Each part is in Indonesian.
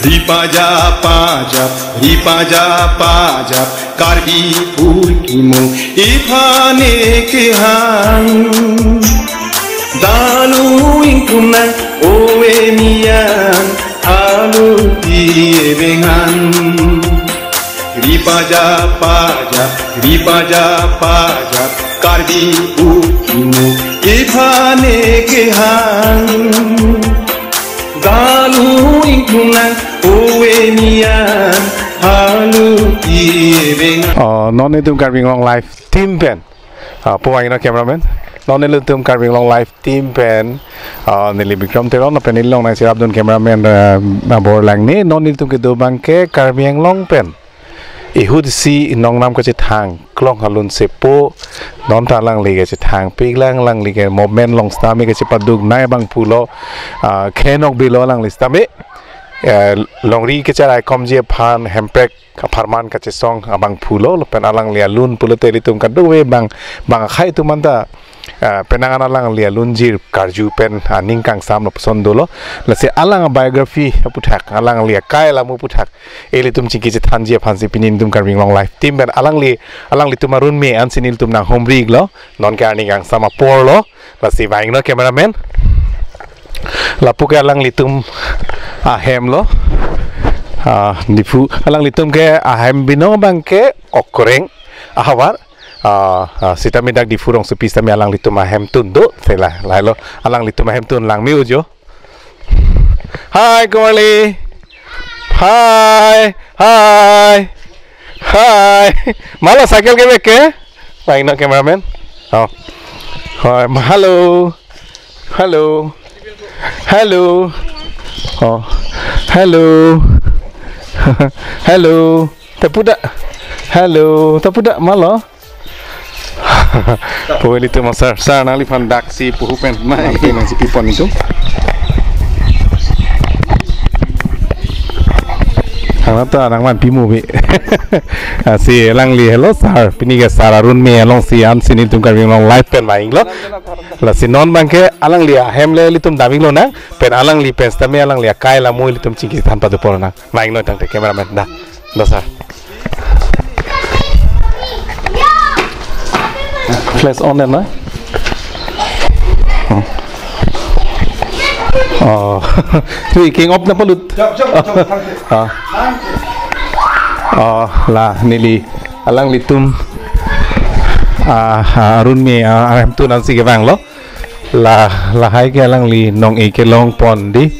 Ripaja pajap karbi purkimu ifane kehan dalu ingkunan owe mian alu diebengan ripaja pajap karbi purkimu ifane kehan dalu ingkunan owe mian alu diebengan non itu carving long life team pen pemain cameraman non itu carving long life team pen nili Bikram teron apa nili long nasi Abdul cameraman bor lang ni non itu ke do bangke carving long pen ihud si nong nam ko che thang klong halun sepo non ta lang lige che thang pik lang lige moment long stami ke che padug nai bang pulo khenok bilo lang listami longri ke cara komje phan hempek farman ka che song abang pulo pen alang lia lun pulo teli tum ka do we bang khai tu manda penangan alang lia lunjir karju pen ningkang sam lo sondolo la se alang biography puthak alang lia kai la mu puthak eli tum chiki che thanji phansi pinin tum carving long life team ben alang li tumarun me an sinil tum nang homri glo non ka ningkang sama por lo la se baing no cameraman la puke alang li tum ahem lo difu alang li tum ke ahem bino bangke okoreng ahawar sita medak di furong supis tami alang litu mahem tundo sela lailo alang litu mahem tun lang mi ujo hai Gorli hai mala cycle ke beke baik no cameraman hai hello tapuda malo Pwede itu masar sana lifan daksi puhu pen mai si pipon itu. Karena tu anak man pimu bi. Si lang li hello sar pini ke sararun me along si an sini tum carving long life pen mai lo. La si non bangke alang li hem le li tum daming lo na pen alang li pen stame alang li kai la mu li tum cingki tanpa tu porna. Mai no tang te cameraman dah sar. Flash on then, right? Three king up na palut. La nili alang litum arun me aram tu nansi ke bang lo. La hai ke alang li nong e ke long pon di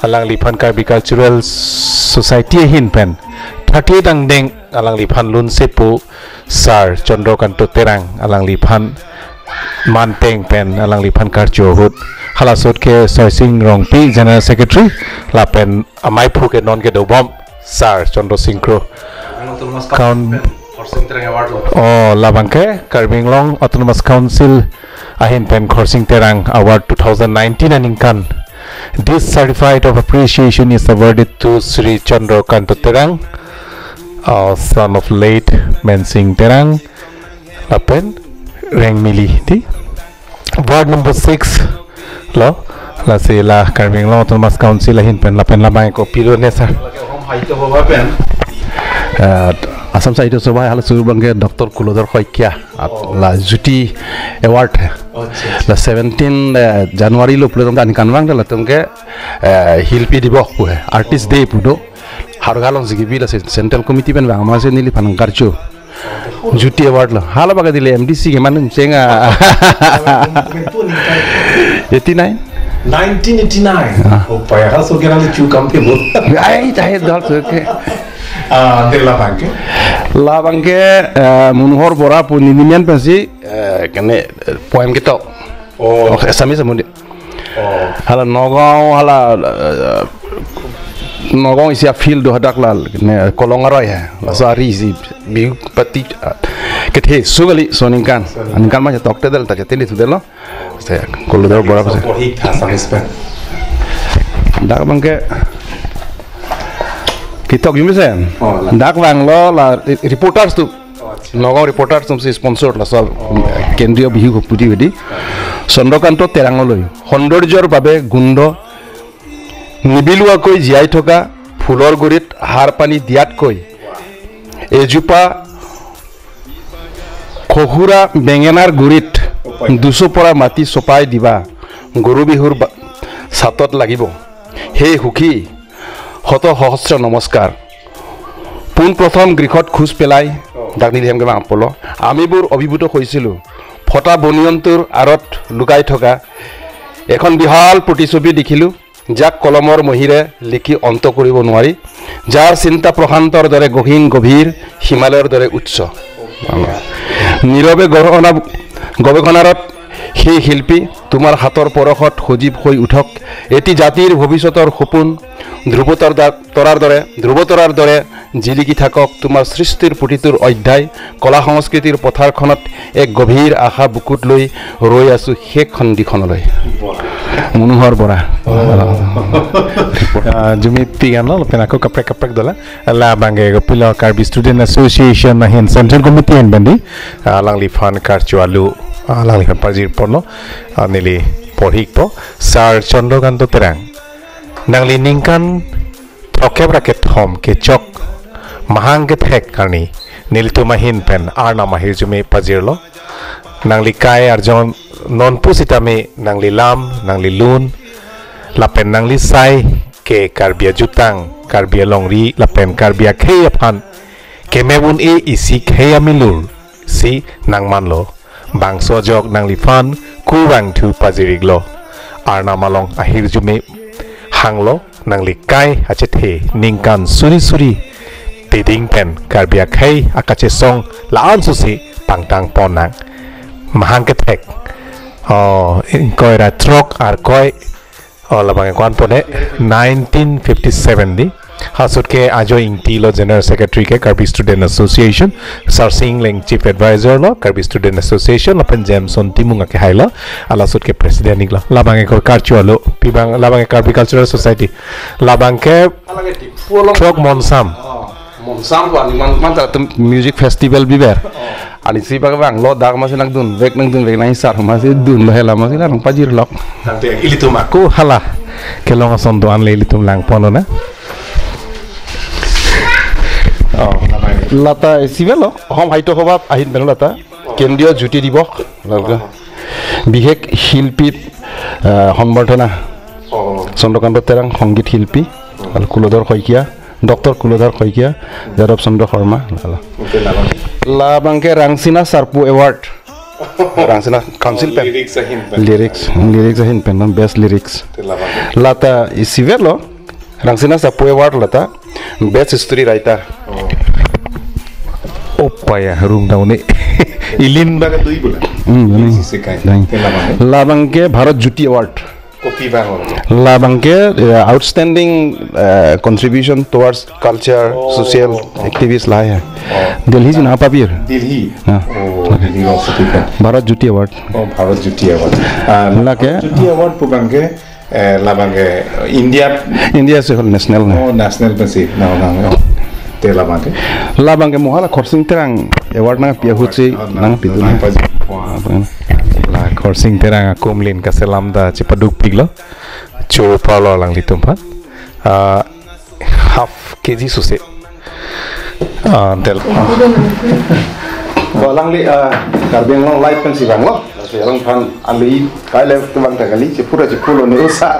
alang li pan cultural society hin pen. 30 dang deng alang li pan lun sepu sar Chandrokanto terang alang lipan manteng pen alang lipan karjo hut halasot ke soising rongpi general secretary lapen amai phu ke non ke dobom sar Chandro Singkro count labang ke carving long autonomous council ahin pen khorsing terang award 2019 aningkan this certificate of appreciation is awarded to Sri Chandrokanto terang son of late Mensing Terang Lapen Reng Mili di ward number 6 lo la se la carving long autonomous council hin pen lapen lamai ko piro ne sar asam sa itu sobai hal sur bangke Dr. Kulodar Khoikia la juti award la 17 January lo pulo dan kanwang la tumke hilpi dibok pu artist day pudo hargalong sigibi la central committee pen bang ma se nili pan karjo juti award la hala baga dile MDC ke man senga 1989 oh paya hal so kena chu kampe bo ai tai dal so ke de la banke munhor bora pu nimian pensi kene poem kita oh sami samundi hala nogao hala nogong isi field do hadak lal ne kolongaroy ha lasari si bi pati kethe sugali soninkan ankan ma tokte dal ta jateli tudelo se kolodor bora se hik tha sanispe dak bangke kitok yumisen dak bang lo la reporters tu nogong reporters tum se sponsor la sab kendriya bihu puti wedi Chandrokanto terangoloi hondorijor babe gundo নিবিলুৱাকৈ জীয়াই থকা ফুলৰ গুৰিত সাৰ পানী দিয়াতকৈ এজোপা খহুৰা বেঙেনাৰ গুৰিত দুচপৰা মাটি চপাই দিবা গৰু বিহুৰ ছাতত লাগিব হে সুখী শত সহস্ৰ নমস্কাৰ পোন প্ৰথম গৃহত খোজ পেলাই ডাকনিলিহেমকে আপল আমিবোৰ অভিভূত হৈছিলোঁ ফটা বনিয়ন্তৰ আঁৰত লুকাই থকা এখন বিশাল প্ৰতিছবি দেখিলোঁ যাক কলমৰ মহিৰে লিখি অন্ত কৰিব নোৱাৰি যাৰ চিন্তা প্ৰশান্তৰ দৰে গভীৰ হিমালয়ৰ দৰে উচ্চ নীৰৱে গৱেষণাৰত সেই শিল্পী তোমাৰ হাতৰ পৰশত সজীৱ হৈ উঠক এটি জাতিৰ ভৱিষ্যতৰ সপোন ধ্ৰুৱতৰাৰ দৰে জিলিকি থাকক তোমাৰ সৃষ্টিৰ প্ৰতিটোৰ অধ্যায় কলা সংস্কৃতিৰ পথাৰখনত এক গভীৰ আশা বুকুত লৈ ৰৈ আছো শেষ খণ্ডিখনলৈ মনোহৰ Bora Jumi pigan lo pen aku kaprek dola la bange pula Karbi Student Association na hin Central Committee en bandi lang li fan karchualu lang li pajir porno nili porhik po sar Chandrakanta terang nang li ningkan prokep raket hom ke chok mahang ke thek karni nili tu mahin pen arna mahir jumi pajir lo nang li kai arjon non pusitame nang li lam nang li lun lapen nang li sai ke karbia jutang karbia longri lapen karbia khaya phan ke mebun e isi khaya milur si nang manlo bangso jog nang li phan kurang thu pajiriglo arna malong ahir jume hanglo nang li kai achethe ningkan suri tiding pen karbia khai akache song laan susi pangtang ponang mahang ke thek koi ra trok ar koi labang kwan pone 1957 di hasut ke ajo ingti lo general secretary ke Karbi Student Association Sir Singh Leng chief advisor lo Karbi Student Association lapen Jameson timunga ke haila ala sut ke president igla labang ko karchu lo pibang labang Karbi Cultural Society labang ke trok monsam wan man ta music festival biber ani si ba bang lo dak masih nang dun vek nang sar masih dun lo hela masih nang pajir lok tante ilitum aku hala kelong ason doan le ilitum lang pono na lata sibelo hom haito hobab ahin beno lata কেন্দ্ৰীয় জ্যোতি দিৱস বিশেষ শিল্পী সম্বৰ্ধনা চন্দ্ৰকান্ত তেৰাং সংগীত শিল্পী কুলধৰ শইকীয়া ডক্টৰ কুলধৰ শইকীয়া যাদৱ চন্দ্ৰ শৰ্মা লাবাংকে ৰাংচিনা সাৰপু এৱাৰ্ড ৰাংচিনা কাউন্সিল পেন লিৰিক্স আহিন পেন বেষ্ট লিৰিক্স লাতা ইসিভেলো ৰাংচিনা সাৰপু এৱাৰ্ড লাতা best history writer opaya rung daune ilin baga dui bola labangke bharat jyoti award copy bangor labangke outstanding contribution towards culture social activities la hai delhi jina papir delhi delhi bharat jyoti award bharat jyoti award lake jyoti award pubangke labangke india se national national basi na labangke mohala khorsing terang award na pia huchi nang pidu la khorsing terang akumlin ka selam da chipaduk piglo chur palo lang litum phat half kg suse del lang li karbeng long live kan si bang lo lang phan ali kai le tubang ta kali chipura chipulo ni usar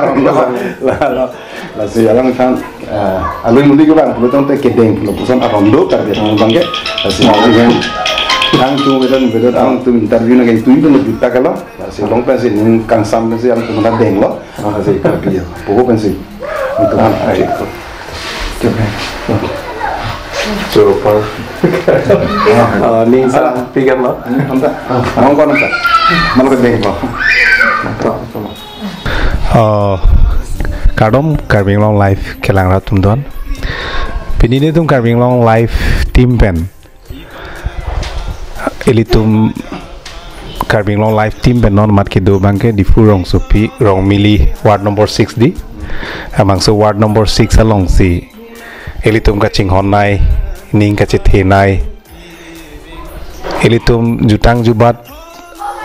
la si lang phan alui mundi ke bang betul te kedeng lo pusan arondo karbeng bangke la si ali ang tu betul ang tu interview na kay tu itu lebih takalo la si long pen si ning kang sam si ang tu na deng lo la si karbia poko pen si itu kan ai so par ning sa pigan lo anda ang kono ta man ko deng lo Kadom Karbing Long Life kelang ratum don pinine tum Karbing Long Life team pen elitum Karbing Long Life team pen non mat ke do bangke di furong supi rong mili ward number 6 di amang so ward number 6 along si elitum ka chinghon nai ning ka chithe nai elitum jutang jubat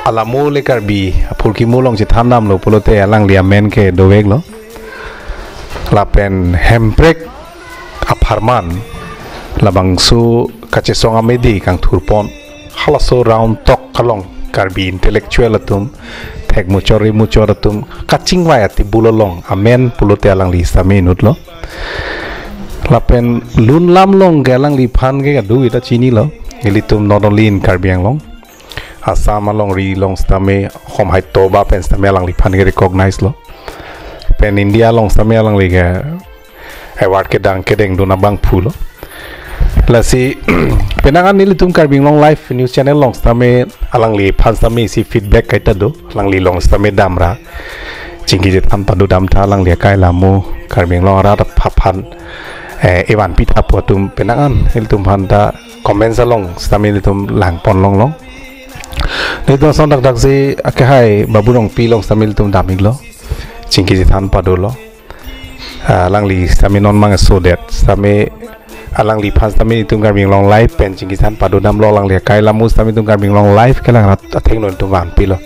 alamu le Karbi phurki mulong chi thanam lo pulote alang lia men ke dowek lo lapen hemprek Harman labang su kacesong amedi kang turpon halaso round tok kalong karbi intellectual atum tek mucori atum kacing wayati bulolong amen pulote alang li sami nutlo lapen lun lam long galang li phan ge adu ita chini lo ilitum not only in karbi anglong Assam along ri long stame hom hai toba pen stame alang li phan ge recognize lo pen India long stame alang li ge award ke dang ke deng dona bang phulo lasi penangan nilitum karbing long live news channel long stame alang li phan stame si feedback kaita do alang li long stame damra chingki je tham padu dam tha alang li kai lamu karbing long ra phan ewan pita potum penangan nilitum phan ta comment salong stame nilitum lang pon long long nilitum son dak si akai babu long pi long stame nilitum damig lo chingki je tham padu lo alang li stame non mang so that stame alang li pas tami tung karbing long live pen cingkisan padu dam lo lang le kai lamus tami tung karbing long live kelang atheng non tung wan pilo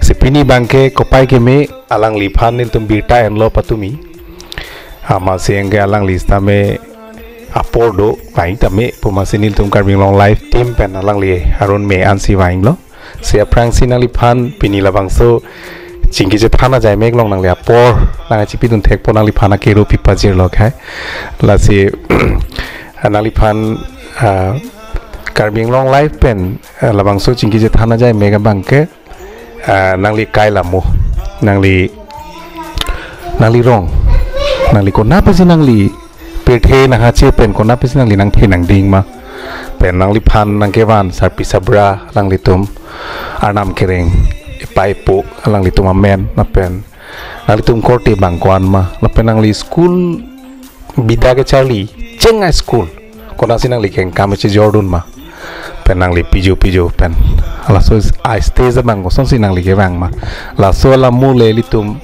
sepini bangke kopai ke me alang li phan nil tum birta en lo patumi ama sienge alang li stame apordo kai tame pumasinil tum karbing long live team pen alang li harun me ansi waing lo se aprang sinali phan pini labang so cingki je phana jai mek long nang le apor nang chipi tun thek ponang li phana ke ro pipa jir lo khai lasi anali phan karbing long live pen labang so cingki je thana jai mega bangke nangli kai lamu nangli rong nangli kona pe nangli pethe na ha che pen kona pe nangli nang the nang ding ma pen nangli phan nang ke wan sarpi sabra nangli tum arnam kereng pai po alang li tum amen na pen nangli tum korte bangkwan ma na pen nangli school bida ke charli chenga school kona sinang li keng kam che jordan ma pen nang li pijo pen ala so I stay za bang son sinang li ke bang ma la so la mu le li tum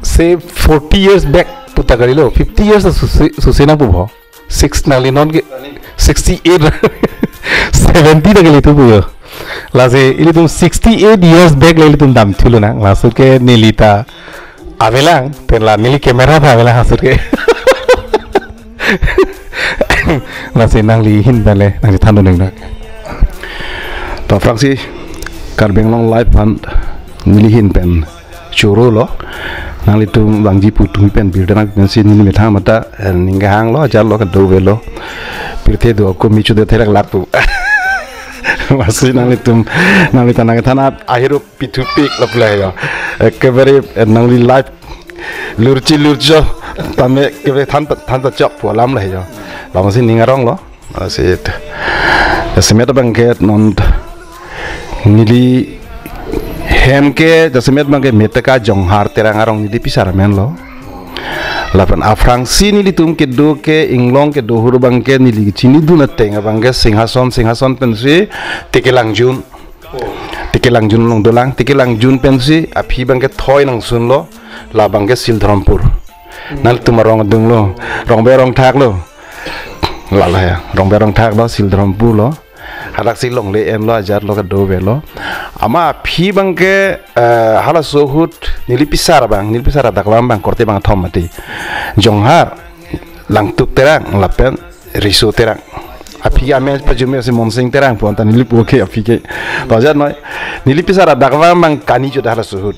say 40 years back puta gari lo 50 years su sena pu bho 6 nang li non ke 68 70 da li tu bu la se ili tum 68 years back le li tum dam thilo na la so ke nilita avelang pen la nili kamera tha avelang hasur ke là sẽ năng lý hin bale năng than được nè to fraksi karbeng long live pan nili hin pen churo lo năng lý tu bangji putu pen bir dan pen sin ni metha mata ninga hang lo jar lo ka do velo pirthe do ko michu de therak lak pu masih năng lý tanang thana ahiru pitu pik la play yo ekebare năng lý live lurcho tame kebe than ta chop po lam la yo la masih ningarong lo asit semet bangke non nili hemke semet bangke metaka jonghar terang arong nili pisar men lo lapan afrang sini li tum ke do ke inglong ke dohur bangke nili chini duna tenga bangke singhason pensi tikelang jun long dolang tikelang jun pensi api bangke thoi nang sun lo la bangke sildrompur nal tumarong dung lo rong berong thak lo la ya rong berong thak lo sildrompur lo hadak silong le em lo ajar lo ka do be lo ama phi bangke hala sohut nilipisar dak lam bang korte bang thom mati jonghar lang tuk terang lapen riso terang api ame pajume se monsing terang pon tan nilip oke api ke bajar noi nilipisar dak lam bang kani jo hala sohut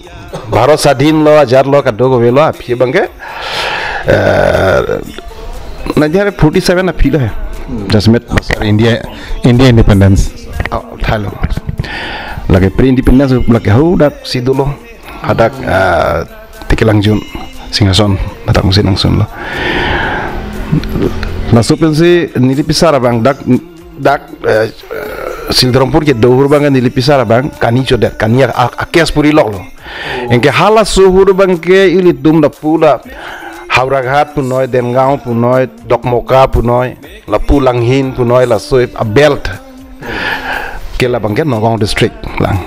bharat sadhin lo ajar lo ka do go lo api bangke Nigeria 47 api lo hai just met India independence thalo lagi pre independence lagi hau dak sidulo adak tikelang jun singason adak musin langsung lo masuk pensi nilipisar bang dak sildrompur ke dohur bang nilipisar bang kani chodak kani akyas puri lo engke hala suhur bang ke ili dum da pula Hauraghat punoy Dengau punoy Dokmoka punoy la Pulanghin punoy la Soip a belt kela bangke Nogong district lang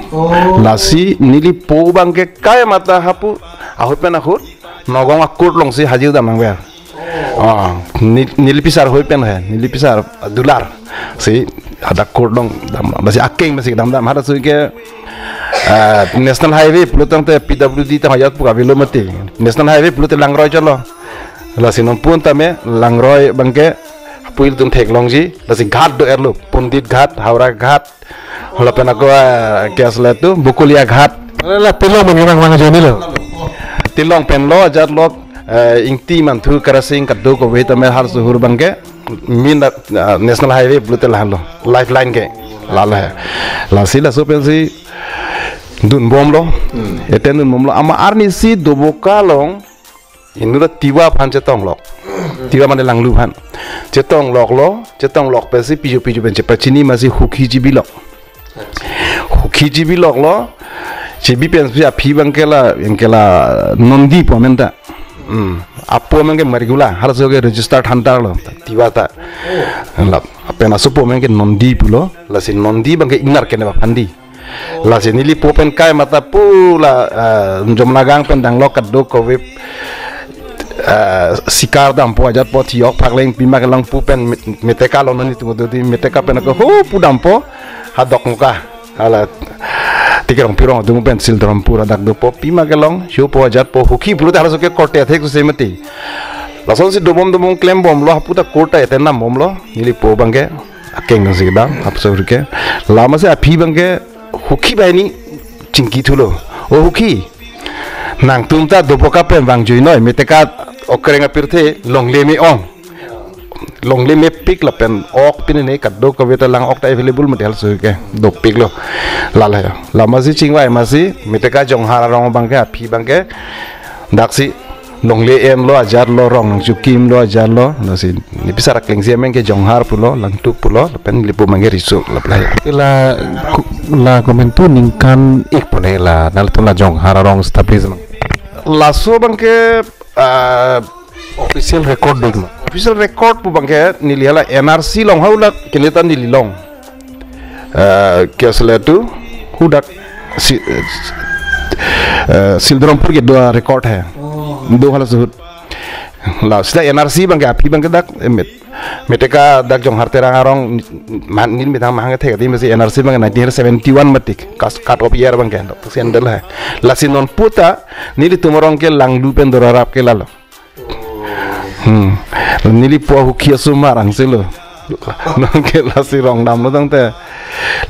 la si nili po bangke kaya mata hapu ahut pen ahut Nogong akut long si hajiu damang ber nili pisar hoi pen hai nili pisar dular si ada kurt long dam masih akeng masih dam hada su ke national highway pelutang te PWD ta hayat puka velo mati national highway pelut langroy chalo lasi non pun tame langroi bangke puil tum thek longji lasi ghat do erlo Pundit Ghat Howrah Ghat halapen ako kias letu Bukulia Ghat la tilong mengemang mang joni lo tilong pen lo jat lo ingti man thu karasing kaddo ko weta me har suhur bangke min national highway blutel halo lifeline ke lala lasi la so pensi dun bom lo eten dun bom lo ama arni si doboka long inura tiwa phan chetong lok tiwa mane langlu phan chetong lok pesi piju ben chepachini masi hukhi jibi lok lo jibi pen sia phi bangkela nondi pomenta apo menge marigula harso ge register thantar lo tiwa ta la apena supo menge nondi pulo la sin nondi bangke inar kene phandi la sin nili popen kai mata pula jomnagang pen dang lok kaddo ko web sikar dam po ajat po thiok phakleng pima kalang pu pen meteka lo nani tu do di meteka pen ko ho pu dam po hadok muka ala tikerong pirong du pen sil dram pura dak do po pima kalang shu po ajat po hukhi bulu ta so ke korte thek se mati lason si dobom klem bom lo haputa korta eten nam bom lo nili po bangke akeng no sigda hapso ke lama se aphi bangke hukhi baini chingki thulo o hukhi nang tumta dopoka pen bang jui noi meteka okrenga pirthe longle me pik la pen ok pin ne kaddo ko beta lang ok ta available material so ke do pik lo la ma si chingwai ma si meteka jong hara rong bangke aphi bangke daksi longle em lo ajar lo rong jukim lo ajar lo no si ni pisara kleng si menge jong har pulo lang tu pulo la pen lipu mange risu la playa la komentu ningkan ik pone la naltun la jong hararong stabilism la so bangke official record degma official record pu bangke nilihala NRC long haula keneta nililong kesletu hudak Sildrompur ke dua record hai दो हाल सुहut la sida NRC bangke api bangke dak meteka dak jong harte rangarong manin mitang mahang thek di mesi NRC bangke 1971 matik cut of year bangke dok sendel hai la sinon puta nili tumorong ke langlu pen dorarap ke lalo nili po hukia sumarang selo nongke la si rong dam lo tangte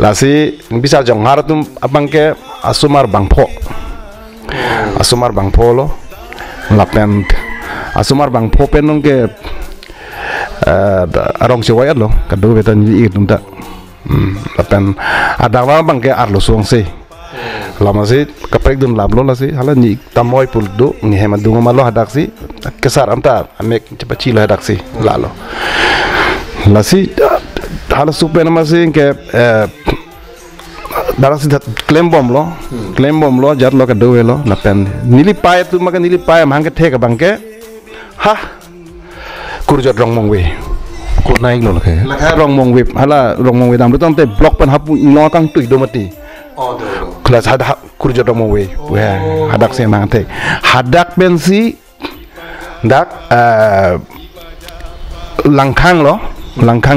la si bisa jong har tum abangke asumar bangpho lo lapen asumar bang popen nongke arong siwayat lo kado betan yi tunta lapen adawa bang ke arlo suang se lama se kaprek dun lablo la se hala ni tamoy puldo ni hema dunga malo hadak si kesar amta amek cepaci la hadak si lalo la si hala supen ma se ke darah sidat klaim bom lo jar lo ka dowe lo lapen nili pae tu maka nili pae mangke thek bangke ha kurjot rong mongwe ko naik lo la rong mongwe hala rong mongwe dam tang te block pen hapu no kang tui do mati kelas hada kurjot rong mongwe we hadak se mang te hadak ben si dak langkang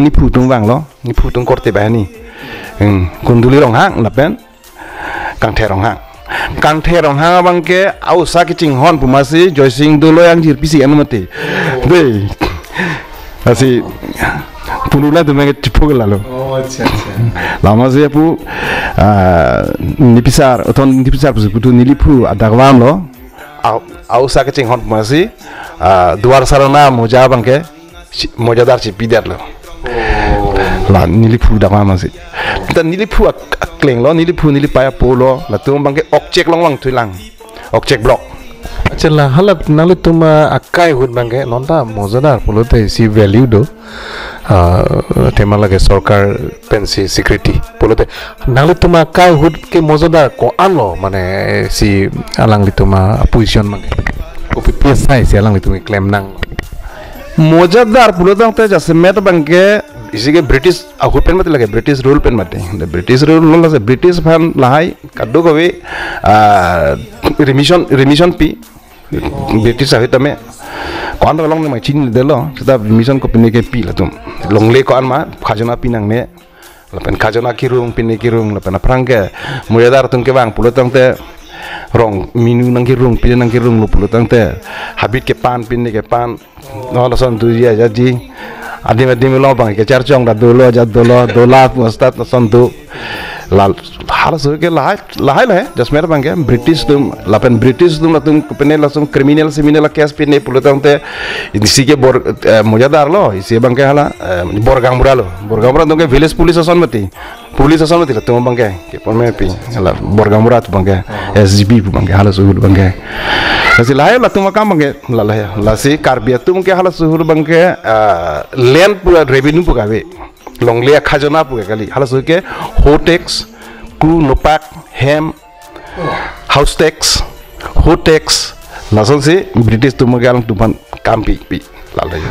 ni putung bang lo ni putung korte ba ni kunduli rong hang lapen kang the rong hang bangke au sakicing hon pumasi joising dulu yang jir pisi anu mati be asi punula tu menge tipu lalu lama se pu nipisar putu nilipu adagwan lo au sakicing hon pumasi duar sarana moja bangke mojadar ci pidat lo la nilipu dagwan masih dan nilipu kleng lo nilipu nilipaya polo la tu bangke okcek long tuilang okcek blok acela halap nalu tuma akai hud bangke nonta mozadar polo te si value do tema lage sarkar pensi security polo te nalu tuma akai hud ke mozadar ko anlo mane si alang lituma position bangke ko PSI si alang lituma claim nang mozadar polo tang te jase met bangke इसी के British out pen मत लगे British rule pen मत British rule लो से British fan लहाई कड्डो कवे remission P British आवे तमे कौन तो लोग ने मैं चीन दे लो सदा रिमिशन को पिने के पी ला तुम लोंगले कौन मा खाजना पिनंग ने लपन खाजना की रूम पिने की रूम लपन फ्रंग के मुझेदार तुम के बांग पुलो तंग ते rong minu nang ki rong pin nang ki rong lu pulu tang te habit ke pan pin ke pan no la son tu ya jadi adim lo bang ke char chong da dolo ja dola mustat son tu la halas ke lahai le just mer bang ke british tum lapen british tum la tum pene la sum criminal criminal case pin ne pulu tang te isi ke bor mojadar lo isi bang ke hala borgamura tum ke village police son mati la tum bang ke pon me pi la borgamura tu bang ke SGB bang ke hala suhul bang ke lasi lahai la tum kam bang ke la lahai lasi karbia tum ke hala suhul bang ke land pura revenue pu gawe longlea khajana pu kali hala suhul ke ho tax ku nopak hem house tax ho tax lason se british tum ke alang tupan kampi pi lalai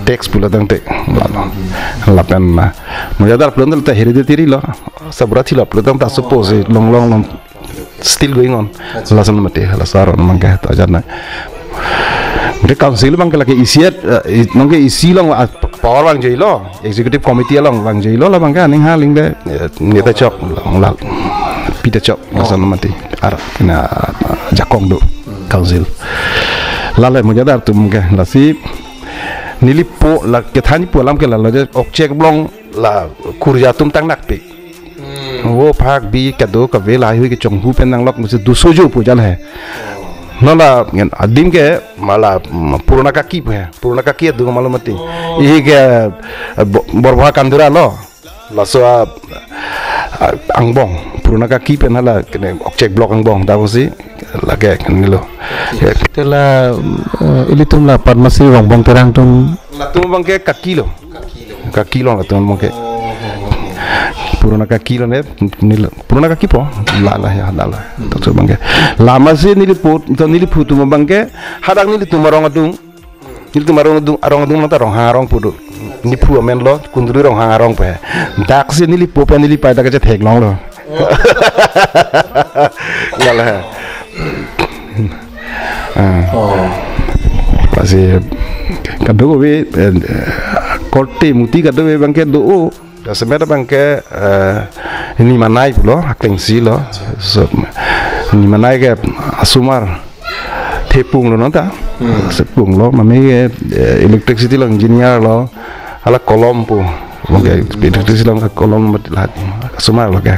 tax pula tang te lapen mujadar plan ta hereditary lo sabra thila plan ta suppose long still going on lason mate lasar on mangka ta jana de council bang lagi isiat nongke isi long power bang jai lo executive committee long bang jai lo la bang ning ha ling de neta chok la pita chok lason mate ar na jakong do council lalai mujadar tu mungke lasi nilipo la kethani polam ke la object blong la kurja tum tang nak pe wo phak bi kado ka vela hui ke chonghu pen nang lok muse dusojo pujal hai nola adim ke mala puruna kaki du malu mati i ke borbha kandura lo laso angbong puruna kaki pen hala kene object block angbong da bosi lage kanilo tela ilitum la padmasri rongbong terang tum la tum bang ke kaki lo la tum bang ke puruna kaki lo ne puruna kaki po la ya la to bang ke lama se nilipu tum bang ke hadang nilitum rong adung arong adung mata rong harong pudu nipu men lo kunduri rong harong pe dak se nilipu pe nilipai da ke thek long lo la pasti kado we korte muti kado we bangke do sebenarnya bangke ini manai pulo akeng si lo ini manai ke asumar tepung lo nota sepung lo mami electricity lo engineer lo ala kolom pu bangke electricity lo kolom matilah asumar lo ke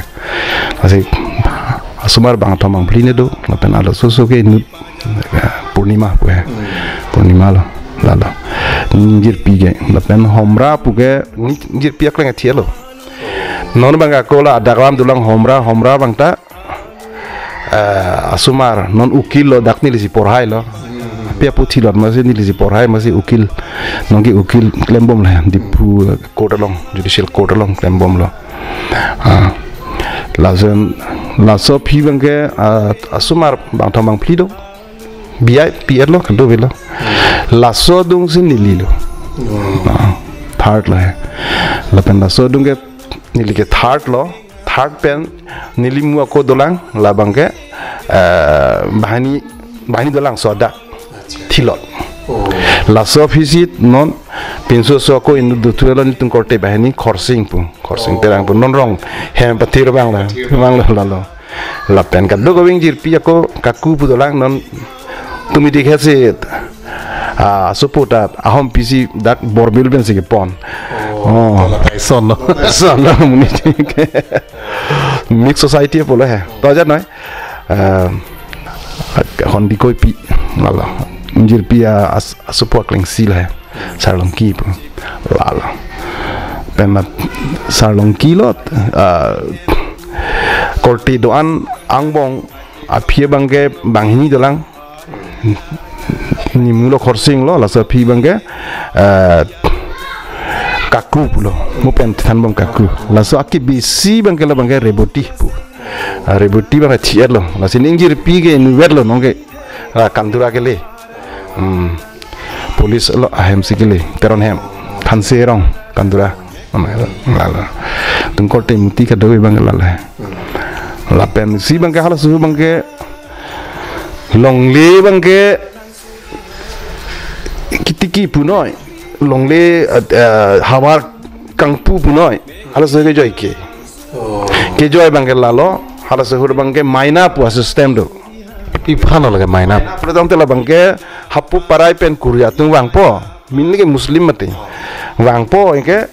pasti asumar bang thomang pline do lapen alo susu ke purnima pu purnima lo lalo njir pige lapen homra pu ke njir piak leng thielo non bang kola daglam dulang homra bang ta asumar non ukil lo dakni lisi porhai lo pia puthi lo masih ni lisi porhai masih ukil nongi ukil klembom lah di pu kodalong judicial kodalong klembom lo laso pi bangke asumar bang thomang plido biai pier lo kando velo laso dung sin nililo third lo hai lapen laso dung ke nili ke third pen nilimu ako dolang la bangke bahani dolang soda thilot laso visit non pinso so ko in du tuelo ni tung korte bahani khorsing terang pun non rong hem patir bang la la pen ka dogo wing jir pi ko kaku pu dolang non tumi dikhe se support ahom pc dak borbil ben se pon son muni mix society polo he to ja noi hon di koi pi la njir pi support kling sil he sarlong ki pu la pen sarlong ki lot korti doan angbong apie bangke banghini dolang ni mulo khorsing lo la sa phi bangke kaku pulo mupen thanbom kaku la so akki bisi bangke la bangke reboti pu reboti bangke thier lo la sin injir pi ge nuwer lo nongke kandura ke le police lo ahem sikile teron hem khanse rong kandura la tung korte muti ka dobe bangke la pen si bangke hala su bangke longle bangke kitiki punoi longle hawar kangpu punoi hala su ke joy bangke lalo hala su bangke maina pu system do Iphan oleh mainan. Pulang telah bangke hapu parai pen kuria tung wang po. Minni ke Muslim mati. Wang po ingke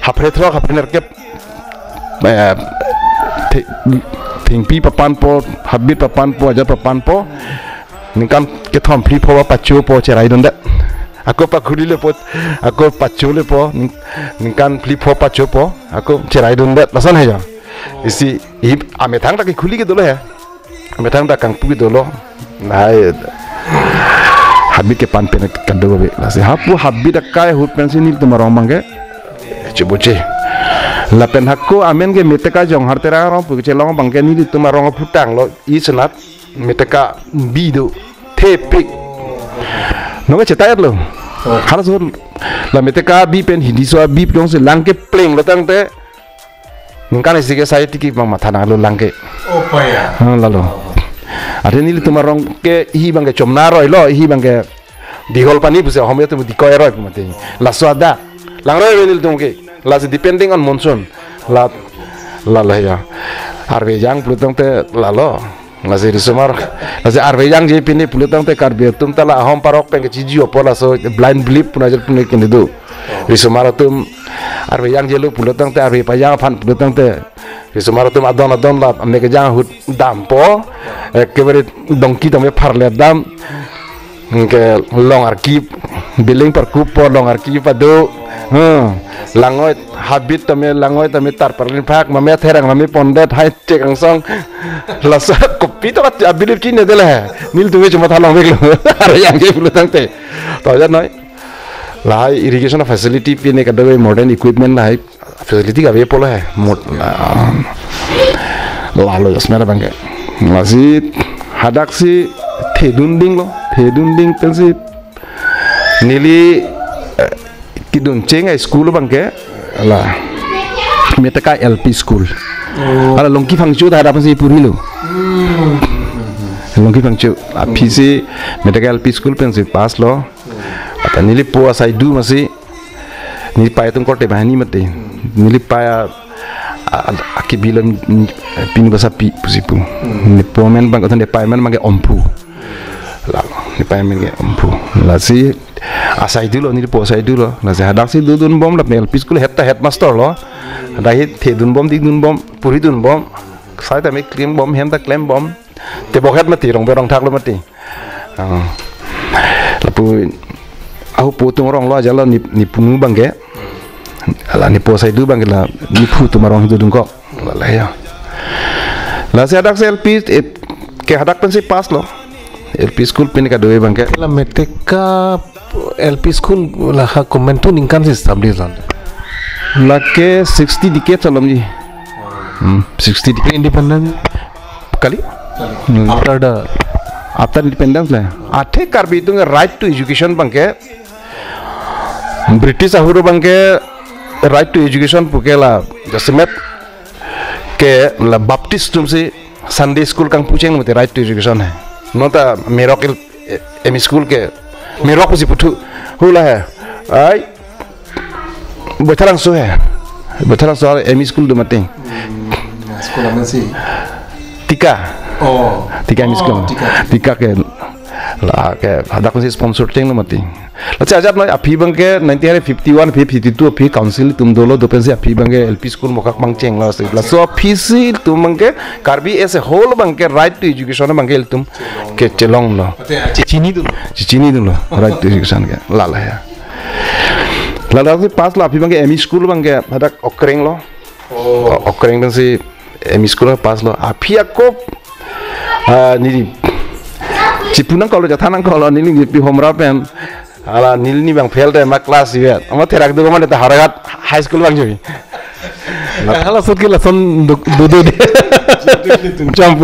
hapretro hapner ke tingpi papan po habit papan po aja papan po. Ningkan ke thom pri po pacu po cerai donda. Aku pak kuri le po, aku pacu le po. Ningkan pri po pacu po. Aku cerai donda. Lasan aja. Isi ametang tak kuli ke dulu ya. Ametang tak kang pugi dulu. Nah, habit ke pan pen kado be. Lasi hapu habit akai hut pen sini tu marong mangke. Cubuce. Lapen hakku amen ke meteka jong hartera rong pugi celong bangke ni tu marong putang lo. I senat meteka bido tepik. Nonge cetayat lo. Harus la meteka bi pen hindi so bi dong se langke pleng lo tang te. Ningkan isi ke saya tiki bang mata nalo langke. Oh paya. Lalu. Ada ni tu marong ke hi bangke comnaro lo hi bangke dihol pani busa homnya tu dikoy roi mati. La suada. Langroi ni tu ke. La depending on monsoon. La ya. Arbe jang plutong te lalo. La se risomar. La se arbe jang je pini plutong te karbe tum tala hom parok peng ciji opola so blind blip punajal puni kini do. Risomar tum arbe jang je lu plutong te arbe pajang pan plutong te. Risomar tum adon la amne ke jang hut dampo. Keberi dongki tome parle dam ke long arkip billing per kupo long arkip padu langoy habit tome langoy tome tar parlin pak mame therang mame pondet hai cek angsong lasa kopi to abilit kini dele nil tuwe cuma thalong bek lo are yang je bulu tangte to ja noi lai irrigation facility pine kadawe modern equipment lai facility ka be polo hai lalo jasmera bangke masih hadak si thedunding pensi nili kidun cenga school bangke lah meteka LP school ala longki fangchu dah ada pensi puri lo longki fangchu apisi meteka LP school pensi pas lo apa nili po asai du masih nili paya tum kote bahani mate nili paya aki bilam pin basa pi pusipu ni pomen bang kotan de payman mangge ompu la ni payman ge ompu la si asai dulu ni po asai dulu la si hadak si dudun bom la mel school headmaster lo dai the dun bom di dun bom puri dun bom sai ta me claim bom hem ta claim bom te bokhet mati rong berong thak lo mati la pu au pu tung rong lo jalo ni punu bangge ala ni po sai du bang la ni pu tu marong hidu dungko la ya la se hadak se LP ke hadak pen se pas lo LP school pin ka doe bang ke La meteka LP school la ha komentu ningkan se establish lan. la ke 60 decade salam ji 60 decade Independent kali after independence la athe karbi tung right to education bang ke British ahuru bang ke right to education pukela jasmet ke la baptist tumse Sunday school kang pucheng mate right to education hai nota miracle em school ke mirok pusi putu hula hai ai bethalang so em school do mate sekolah masih tika em school tika ke la ke hadak si sponsor teng mate la cha jat noi api bang ke 1951 52 api council tum dolo do pensi api bang ke LP school mokak bang cheng la so api tum bang ke karbi as a whole bang ke right to education bang ke tum ke chelong lo Cicini dulu right to education ke la ya la si pas la api bang ke ME school bang ke hadak okreng lo okreng pensi ME school pas lo api akop ni cipunang kalau jathanang kalau nili pi homra pen ala nil ni bang fail deh mak kelas ya ama terak do mana ta haragat high school bang jogi hala sot ki lason do de champ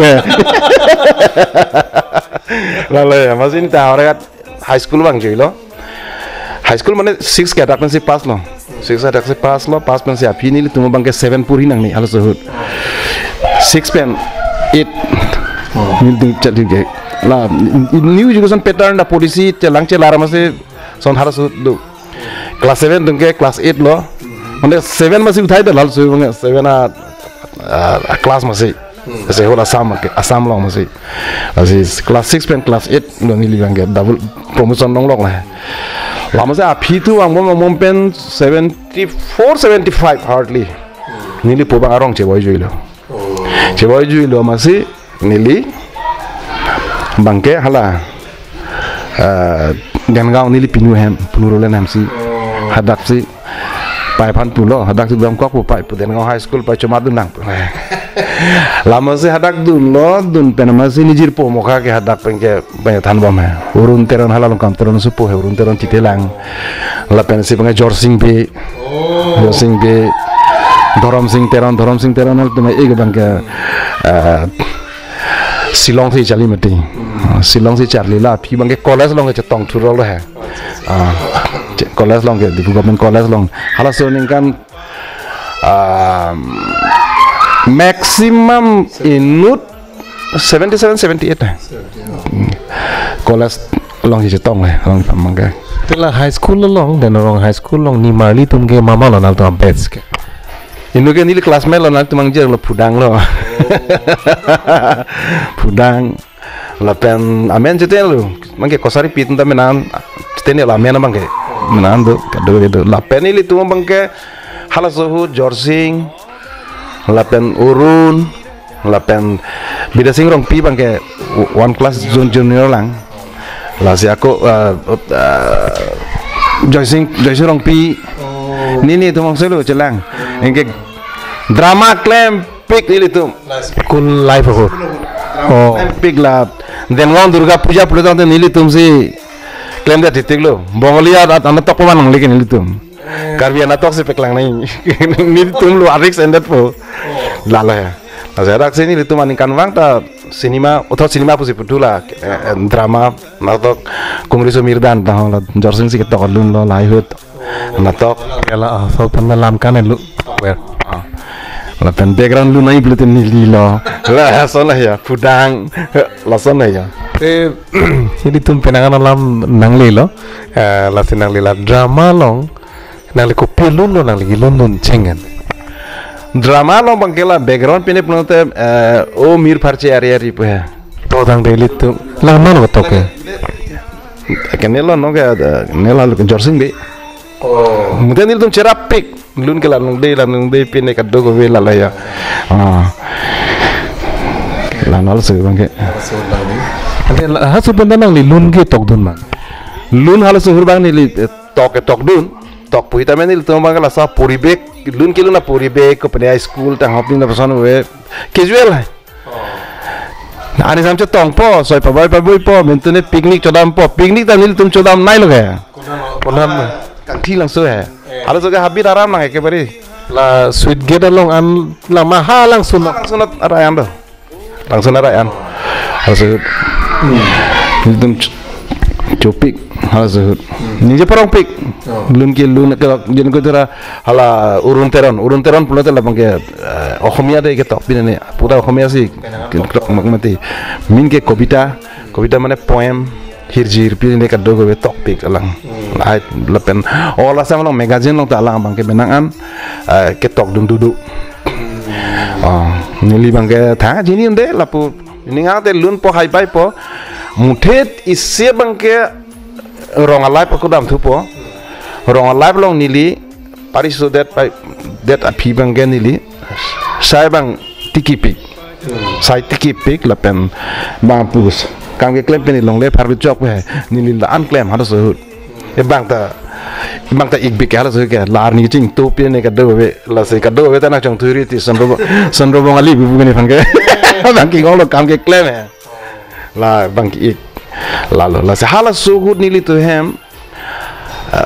la ya masin ta haragat high school bang jogi lo high school mana 6 ke tak pensi pas lo 6 tak se pas lo pas pensi api nili tumo bang ke 7 puri nang ni ala sohut 6 pen 8 nil tu jadi ke la new education pattern da policy celang celara masih son harus do class 7 dengke class 8 lo mane 7 masih uthai da lal so 7 a class masih Saya whole Assam long masih class 6 pen class 8 lo nili bang double promotion long lah. Lama saya api tu ang pen 74-75 hardly. Nili po bang arong ceboy juy lo masih nili bangke hala Gangau nili pinurulan ham si hadak si pai pan pulo hadak si bang kok pai pu Gangau high school pai cuma dunang lama si hadak dun lo dun penama si nijir po moka ke hadak pengke banyak tan bam urun teron halal kam teron supo urun teron titelang la pen si pengke jorsing be Dorom sing teron hal tu mai ege bangke Silong si Charlie mati, Silong si Charlie lah. Pi bangke college long ke cetong turol lah. College long ke di government college long. Halas so kan maximum inut 77-78 lah. College long si cetong lah, long bangke. Itulah high school long dan orang high school long ni marli tum ke mama lo nal tu ampets ke. Indo kan nili kelas melo nak tumang jer lo pudang lo. Pudang lapen amen ceten lo. Mangke kosari pitun ta menan ceten lo amen mangke. Menan do kado itu. Lapen nili tumang bangke halasohu jorsing lapen urun lapen bida sing rong pi bangke one class junior lang. Lah si aku jorsing rong pi. Nini tumang selo celang. Engke drama claim pick ini tu School life aku. Oh. Pick lah. Dan orang Durga Puja puluh tahun nili tum si claim dia titik lo. Bongolia anak tok pemanang lagi nili tum. Karbi anak tok si peklang nai. Nili tum lo Arix ended po. Lala ya. Saya rak sini nili tum aningkan wang ta sinema atau sinema pusi putula drama natok Kongreso Mirdan tahu lah. Jorsing si ketok lun lo lahut. Natok Yalah, so pernah lamkan lu. Where? Lapan background lu naik belum nili lo. Lah sana ya, pudang, lah sana ya. Jadi tum penangan alam nangli lo, lah si nangli lah drama long, nangli ko pilun lo nangli London cengen. Drama lo bangkela background pine puno te o mir parche area ripu ya. Todang daily tum, lah mana betul ke? Kenelo no ke, nela lu jorsing be. Oh. Mungkin itu tum cerapik. Lun ke lanung de pine ka dogo we la ya lanal se bangke ade hasu benda nang li lun ke tok dun ma lun hal se hurbang ni tok dun tok puita men ni to bangala sa puribek lun ke luna puribek ko pene school tang hopin na person we casual hai ani samche tong po soi pa boy po mentune picnic chodam po picnic ta nil tum chodam nai lo ga konam kanthi lang so hai Halo juga habis aram nang ekebari. La sweet gate along an la mahal langsung arayan do. Langsung arayan. Halo itu copik halo ni je parang pik. Lun ke lun ke jen ko tera hala urun teron pulo tela bangke Ohomia de ke top bine pura Ohomia si mati. Min ke kobita mane poem hirjir pilih dekat dogo we topik alang light lepen olah sama long magazine long talang bangke benangan ketok dum duduk nili bangke tha jini unde lapu ini ngate lun po hai pai po mutet isse bangke rong alai po kudam thu po rong alai long nili paris so that api bangke nili sai bang tikipik sai tikipik lepen bang pus kang ke claim peni long le par job we ni la an claim ha so e bang ta ik big ha so ke lar ni ching to pe ne ka do we la se ka do we ta na chong thuri ti san ro bong ali bu ni phang ke bang ki ngol kam ke claim he la bang ki ik la se hala so good ni li to hem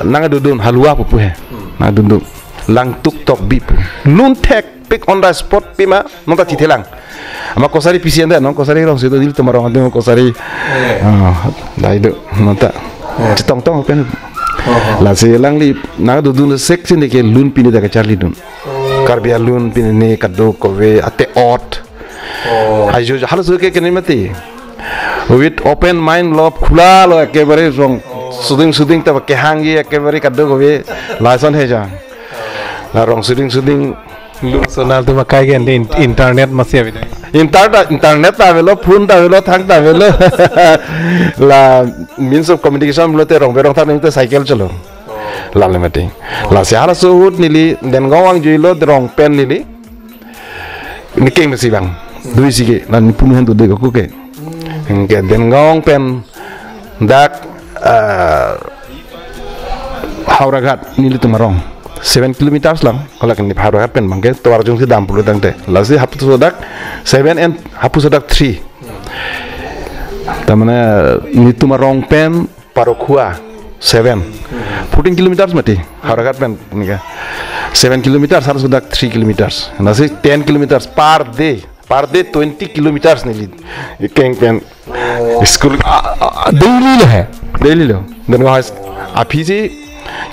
nanga dudun halwa pu he na dunduk lang tuk tok bip lun tek pick on the spot pima nota ti telang ama kosari pisian da non kosari rong situ dil tomarong ade kosari dai do nota tong pen la se lang li na do dun section de ke lun pini da ka charli dun karbia lun pini ne kado ko we ate ot ajo halo so ke kene mati with open mind lob khula lo ekebare rong suding ta ke hangi ekebare kado ko we lason he ja la rong suding lu sonal tu makai gen internet masih ada internet ta velo phone ta velo thang ta velo la means of communication blote rong berong thang te cycle chalo la le mate la se hala so hut nili den gawang juilo rong pen nili ni keng si bang dui si ke lan pun hen tu de ko ke ke den gawang pen dak Hauragat nili tumarong 7 kilometers lang kalau kan di Hauragat pen bangke to arjung si dampulu tangte lasi hapu sodak 7 and hapu sodak 3 tamane ni tumarong pen parokhua 7 14 kilometers mati Hauragat pen nika 7 kilometers harus sodak 3 kilometers lasi 10 kilometers per day 20 kilometers nili keng pen school daily lo dan ngahas api si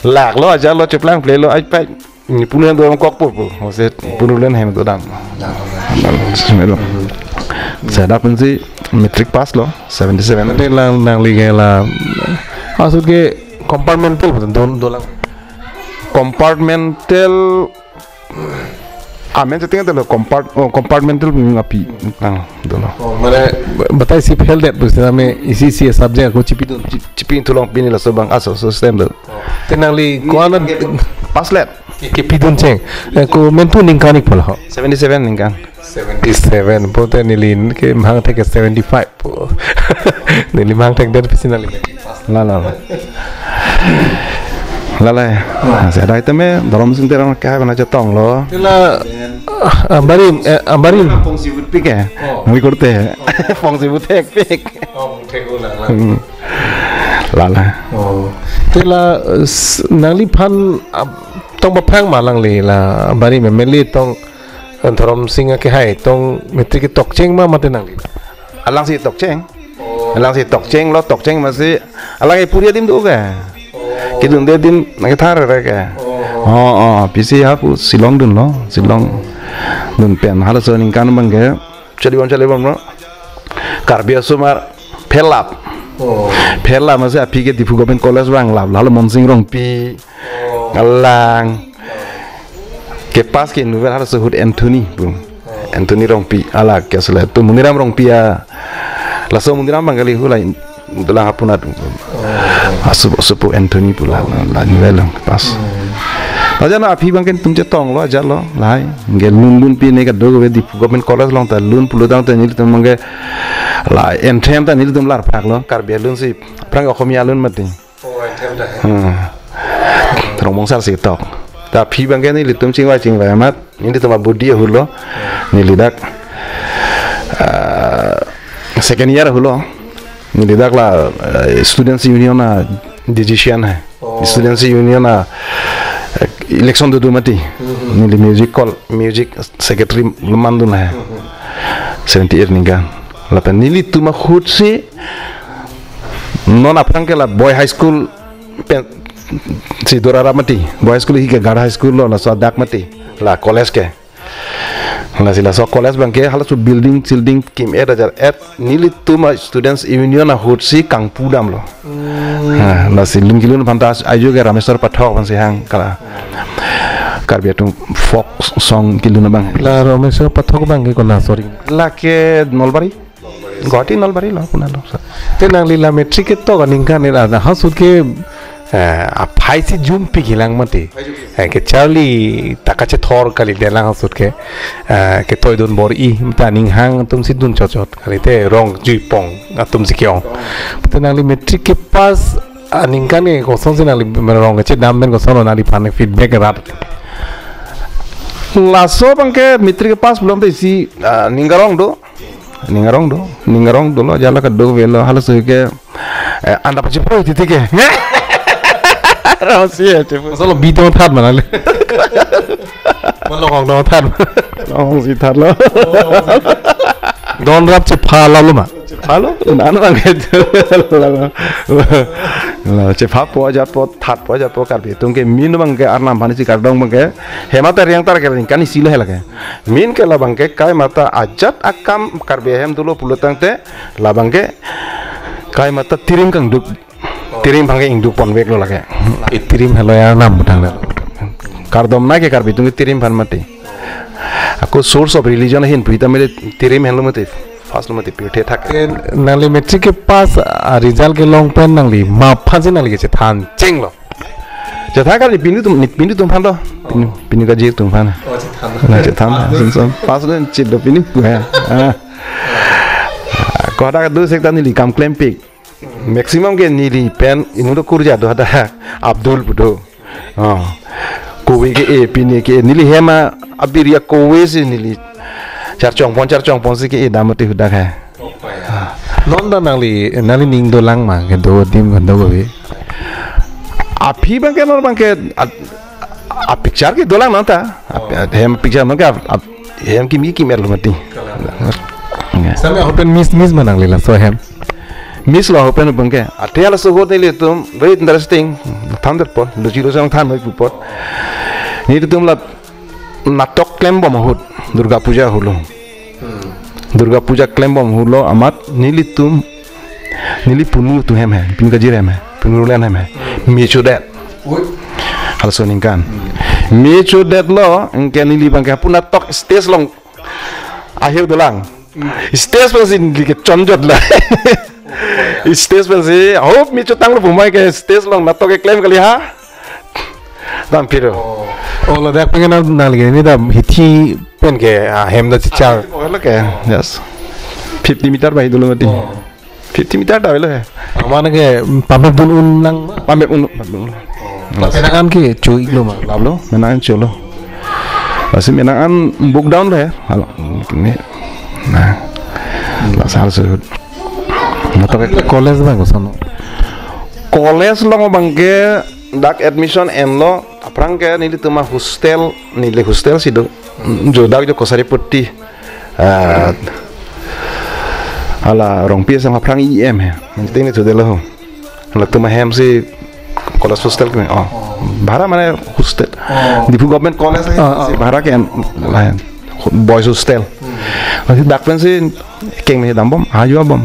lạc lo aja lo cheplang play lo ai pai ni punuan do kok po se punulen hem do dang semelo saya dapat si metric pass lo 77 nanti lang liga la maksud ke compartmental betul dolang compartmental amen setengah tu compartmental ngapi nang dolo mana batai si fail that bus name isi subject aku cipi tulong pini la sobang aso system do tenang li kuana paslet ke pidun ceng ko mentu ningkanik pola 77 ningkan 77 pote nilin ke mahang tek 75 po nili mahang tek dan pisinali la saya dah itu me dalam musim terang kaya mana jatong lo la ambarim fong sibut pik ya mui korte fong sibut pik la tela nangli pan tong bapang malang le la bari me meli tong thorom singa ke hai tong metrik tok cheng ma mate nangli alang si tok cheng lo tok cheng masih alang e puria dim tu ke kidun dia dim nak thar re ke pisi hapu silong dun lo silong dun pen hala so ning kan bangge chali bom no karbia sumar Phela masih api ke di Government College bang lalu monsing rong pi ngalang ke pas ke novel harus sebut Anthony rong pi ala ke sela tu muniram rong pi ya laso muniram bang kali hulai tulang apuna asup Anthony pula la novel pas aja na api bang kan tumje tong lo aja lo lai ngel lun pi ne ka dogo di Government College long ta lun pulu dang ta ni tu mangge la entrem ta ni tu lar phak lo karbia lun si prang khomia lun mati entrem da rong mong sar si tok ta phi bang kan ni litum ching wa mat ni tu ma budi hulo ni lidak second year hulo ni lidak la students union na decision hai students union na election do mati ni music secretary lemandun hai 78 ninga lapan nili tuma khut si non aprang ke la boy high school si dorara mati boy school hi ke gar high school lo la so dak mati la college ke la sila so college bang ke hala su building kim et nili tuma students union na khut si kangpu dam lo la silin kilun fantas ayo ke rameswar pathok ban si hang kala karbia tung folk song kilun bang la rameswar pathok bang ke kona sorry la ke nolbari Goti nolbari lo puna lo tenang lila metric to ningkan era na hasud ke a phaisi jum pi gilang mate ke charlie takache thor kali delang hasud ke toidun bor I ta ning hang tum sidun chochot kali te rong jui pong atum sikyong tenang li metric ke pas ningkan ke kosong sinali rong ke dam ben kosong nali pan feedback rat laso bangke metric ke pas belum te si ningarong do lo jala ka do velo halas ke anda pachi pro titike rahasia cepu solo bito that manale malong do that long si that lo don rap che phala lo ma halo nana bang la che pha po ja po that po ja po kar bi tung ke min bang ke arnam bhani si kar dong bang ke hemata riang tar ke kani silo hela ke min ke la bang ke kai mata ajat akam kar bi hem dulo pulutang te la bang ke kai mata tirim kang duk tirim bang ke ing duk pon wek lo la ke tirim helo ya nam budang kar dom na ke kar bi tung tirim bhan mati Aku source of religion hin puita mere tirim hen lo mate fast lo mate pure thak nangli metric ke pass result ke long pen nangli ma phaje nangli ke than cheng lo jatha ka pinu tum phan do pinu ka je tum phan na jatha sun pass den chit do pinu ha ko da du sek tan ni kam claim pick maximum ke ni pen inu do kurja do da Abdul budo kowe ke e pini ke nili hema abiria kowe si nili charchong pon si ke e damati huda kha non da nangli ning do lang ma ke do dim gando be api bang ke nor bang ke a picture ke dolang nata hem picture no ka hem ki mi ki mer lo mati same open miss manangli la so hem miss lo open bang ke atiala so go nili tum very interesting thunder pot luchi lo sang than noi pot ni tum la natok claim bom hut Durga Puja hulo Durga Puja claim bom hulo amat nili punu tu hem pin ka jire hem punu len hem mi chudet hal so ningkan mi chudet lo engke nili bang ka puna tok stage long akhir dolang stage bang sin ke chonjot la stage bang si hope mi chutang lo bumai ke stage long natok ke claim kali ha dam piro oh lo dak pengen nangli ni da hithi pen ke hem da chichar oh ke yes 50 meter by dulu mati 50 meter dah lo mana ke pamep un nang pamep un menangan ke cuy lo ma lablo menangan cholo masih menangan book down lah ya halo ini nah lasal sud nato ke college bang ko sono college lo bangke dak admission en lo aprang ke nili tuma hostel sido jo dak jo kosari putti ala rong pia sama aprang IM ya nanti ni sudah lo la tuma hem si college hostel ke bahara mana hostel di government college si bahara ke lain boys hostel nanti dak pen si keng ni dambom ayo bom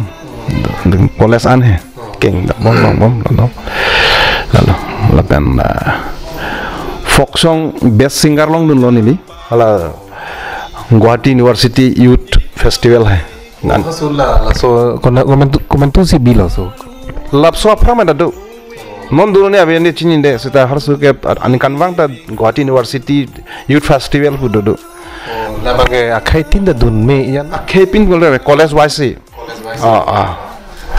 college aneh keng bom lalu lapen folk song best singer long dun lo nili ala Guwahati University Youth Festival hai so komentu si bilo so lapso apra ma dadu non dulu ni abe ni chinin de sita harsu ke ani kanwang ta Guwahati University Youth Festival pu dudu la bage akhai tin da dun me yan akhai pin bol college wise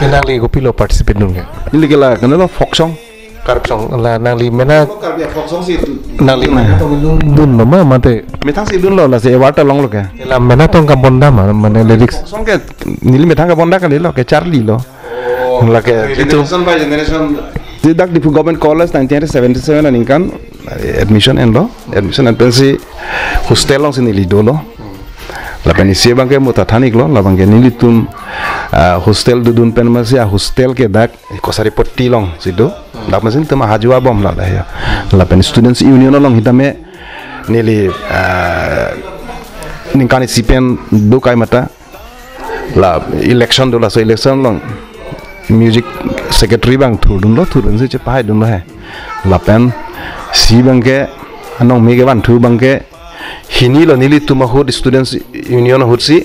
kenali go pilo participate dun ke ili gela kana folk song karp song la nangli mena folk song si nangli dun mama mate metang si dun lo la se wata long lo ke la mena tong ka bonda ma mane lyrics song ke nili metang ka bonda ka lo ke Charlie lo la ke generation by generation dak di government college 1977 aning kan admission en pensi hostel long sini lido lo la penisi bang ke mutathanik lo la bang ke nili tum hostel dudun pen masih hostel ke dak kosari potti long sido dak masin tuma hajua bom la ya la pen students union long hitame nili ningkani sipen do kai mata la election do la so election long music secretary bang thudun se chepai dun lo hai la pen si bang ke anong me ke ban thu bang ke hini lo nili tuma hod students union hotsi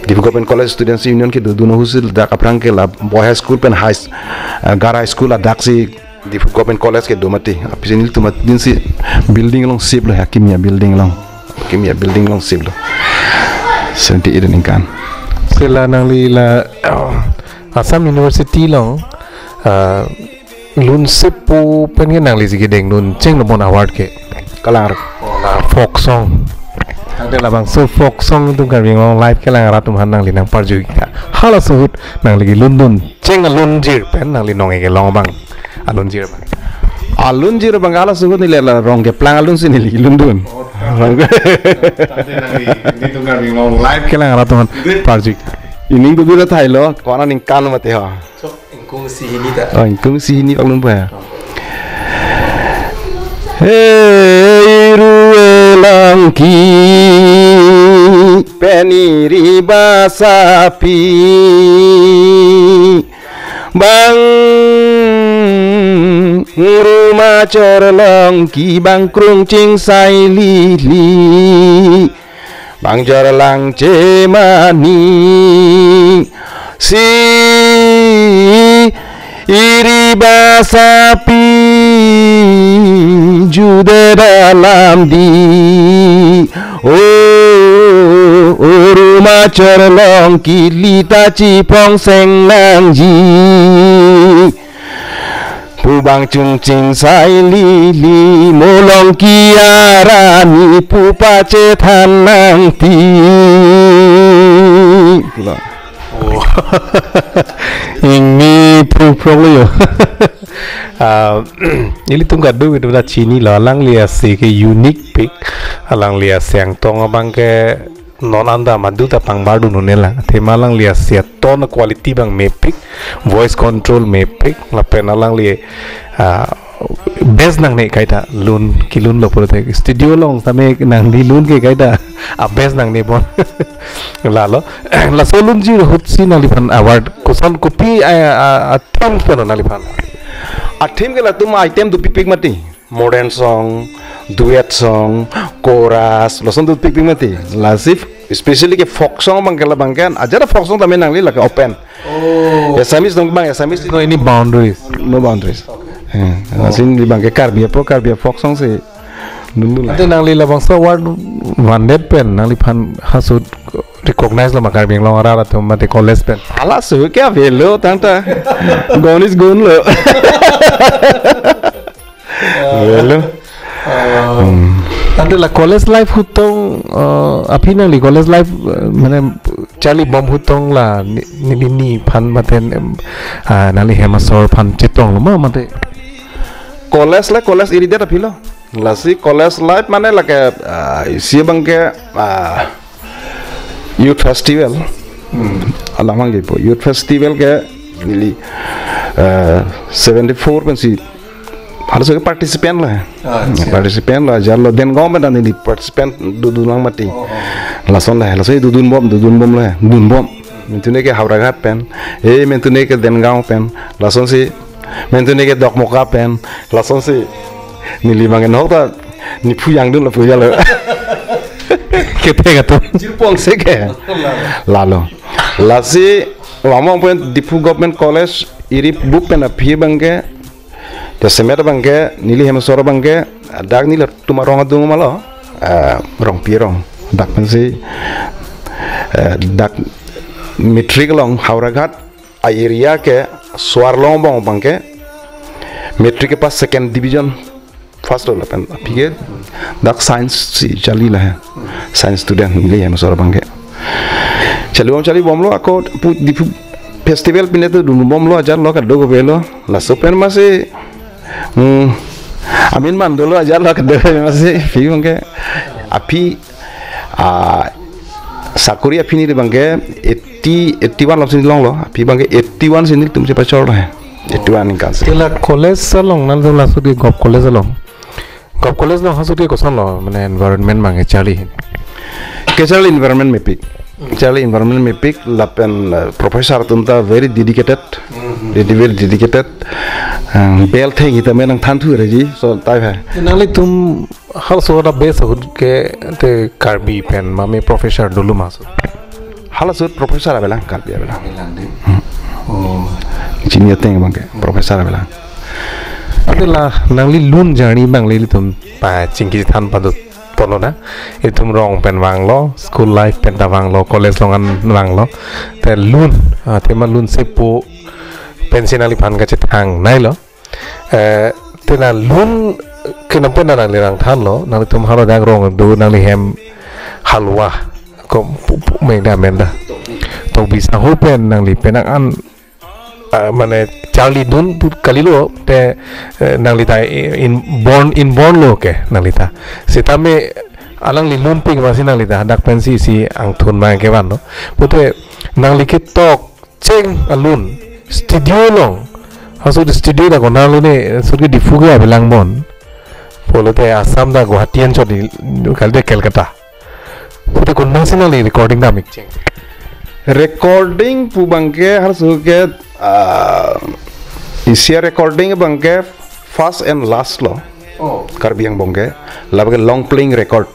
Government College Students Union ke duno husil dak aprang ke la boy high school pen gara high school adak si di Government College ke domati apisenil tuma din si building long sip lo hakimia building long sip lo senti iden kan sela nangli la Assam University long lun sepu pen ke nangli si gedeng nun cheng no bon award ke kalar folk song ada labang so folk song tu kan long live ke lang ratum han nangli nang parju ka hala suhut nangli lundun cheng alun jir pen nangli nong ke long bang alun jir bang ala suhut ni la rong ke plang alun sini li lundun ni tu kan long live ke lang ratum han parju ini tu bila thai lo kona ning kan mate ha so ingkung si hini alun pa hey ruelangki peniri basapi bang rumah corlong ki bang krung cing sai li Bangjar lang cemani si iri basapi jude dalam di rumah cerlong kilita cipong seng nang ji Pubang cungcing sai lili molong kiarani pupa cetan nanti. Ini pro yo. Ini tunggu dulu itu dah Cini lah, lang lihat sih ke unique pick, lang lihat yang tong abang ke non anda madu tapang baru nunela, tema lang lihat sih tone quality bang mepik, voice control mepik, lapen lang lihat best nang nih kaita lun kilun lo pura tek studio long sampai nang di lun ke kaita best nang nih bon lalo la solun ji hutsi nalipan award kusan kopi tim pun nalipan Atim ke lah tu item tu pipik mati modern song, duet song, chorus, langsung tu pipik mati lasif especially ke folk song bang kalau bangkan aja folk song tapi nang li lah ke open. Assamese dong bang Assamese no ini boundaries no boundaries. Asin di bangke karbia folk song sih dulu lah. Ada nang lila bangsa award one day pen nang lipan hasud recognize lah makar bing long arah atau mati college pen. Alas so kya velo tanta gone is gone lo. Velo. Ada lah college life hutong api nang li college life mana Charlie bom hutong lah ni pan maten nali hemasor pan citong lama mate. College iri dia tapi lo. Lasi college life mana lah ke isi bangke youth festival. Alamang gitu youth festival ke nili 74 pensi harus ke partisipan lah. Partisipan lah jalo den government nili partisipan dudun lang mati. Lason lah dudun bom lah dudun bom. Mentune ke Hauragat pen, mentune ke Dengau pen, lason si mentune ke Dokmoka pen, lason si nili mangen hota ni puyang dun la puya lo. Kita kata Jirpong seke. Lalu, lasi lama pun Dipu Government College iri book pen api bangke, jasemer bangke, nili hemasora bangke, dak nili tumarong adung malo, rong pirong, dak pensi, dak metrik long Hauragat area ke Suarlong bang bangke, metrik ke pas second division. First lah pen pikir dak science si cali lah science student ni yang masuk bangke cali bom lo aku di festival pindah tu dulu bom lo ajar lo kaddo belo la super masih amin man dulu ajar lo kaddo masih fikir bangke api sakuri api ni bangke 81 langsung long lo api bangke 81 sini tu mesti pacor lah 81 kan sih Kela college salong nal tu langsung di gop college salong Gop college lo hasil dia kosan lo mana environment mangai cari. Kecuali environment mepik. Kecuali environment mepik, lapen profesor tunta very dedicated, very dedicated. Bel thing kita menang tantu reji, so tahu. Nali tum hal suara base hud ke te karbi pen mami profesor dulu masuk. Hal suara profesor abelang karbi abelang. Oh, senior thing bangke profesor abelang. Adalah nangli lun jani bang lili tum pa cingki tan padu tono na itu rong pen wang lo school life pen ta wang lo college longan wang lo te lun tema lun sepo pensionali pan ka cetang nai lo te na lun kenapa na nangli rang tan lo nangli tum halo dak rong do nangli hem halwa ko menda to bisa hopen nangli penang an mana Charlie dun kali lo te nanglita born lo ke nanglita sitame alang li lumping masih nanglita dak pensi si ang thun ma ke ban no pute nangli ke tok cheng alun studio long haso studio da gona lo ne surge difuga belang mon polo te Assam da Guwahatian chodi kalde Kolkata pute kon nationally recording da mik cheng recording pu bangke harus ke isi recording bangke first and last lo karbi yang bangke labage long playing record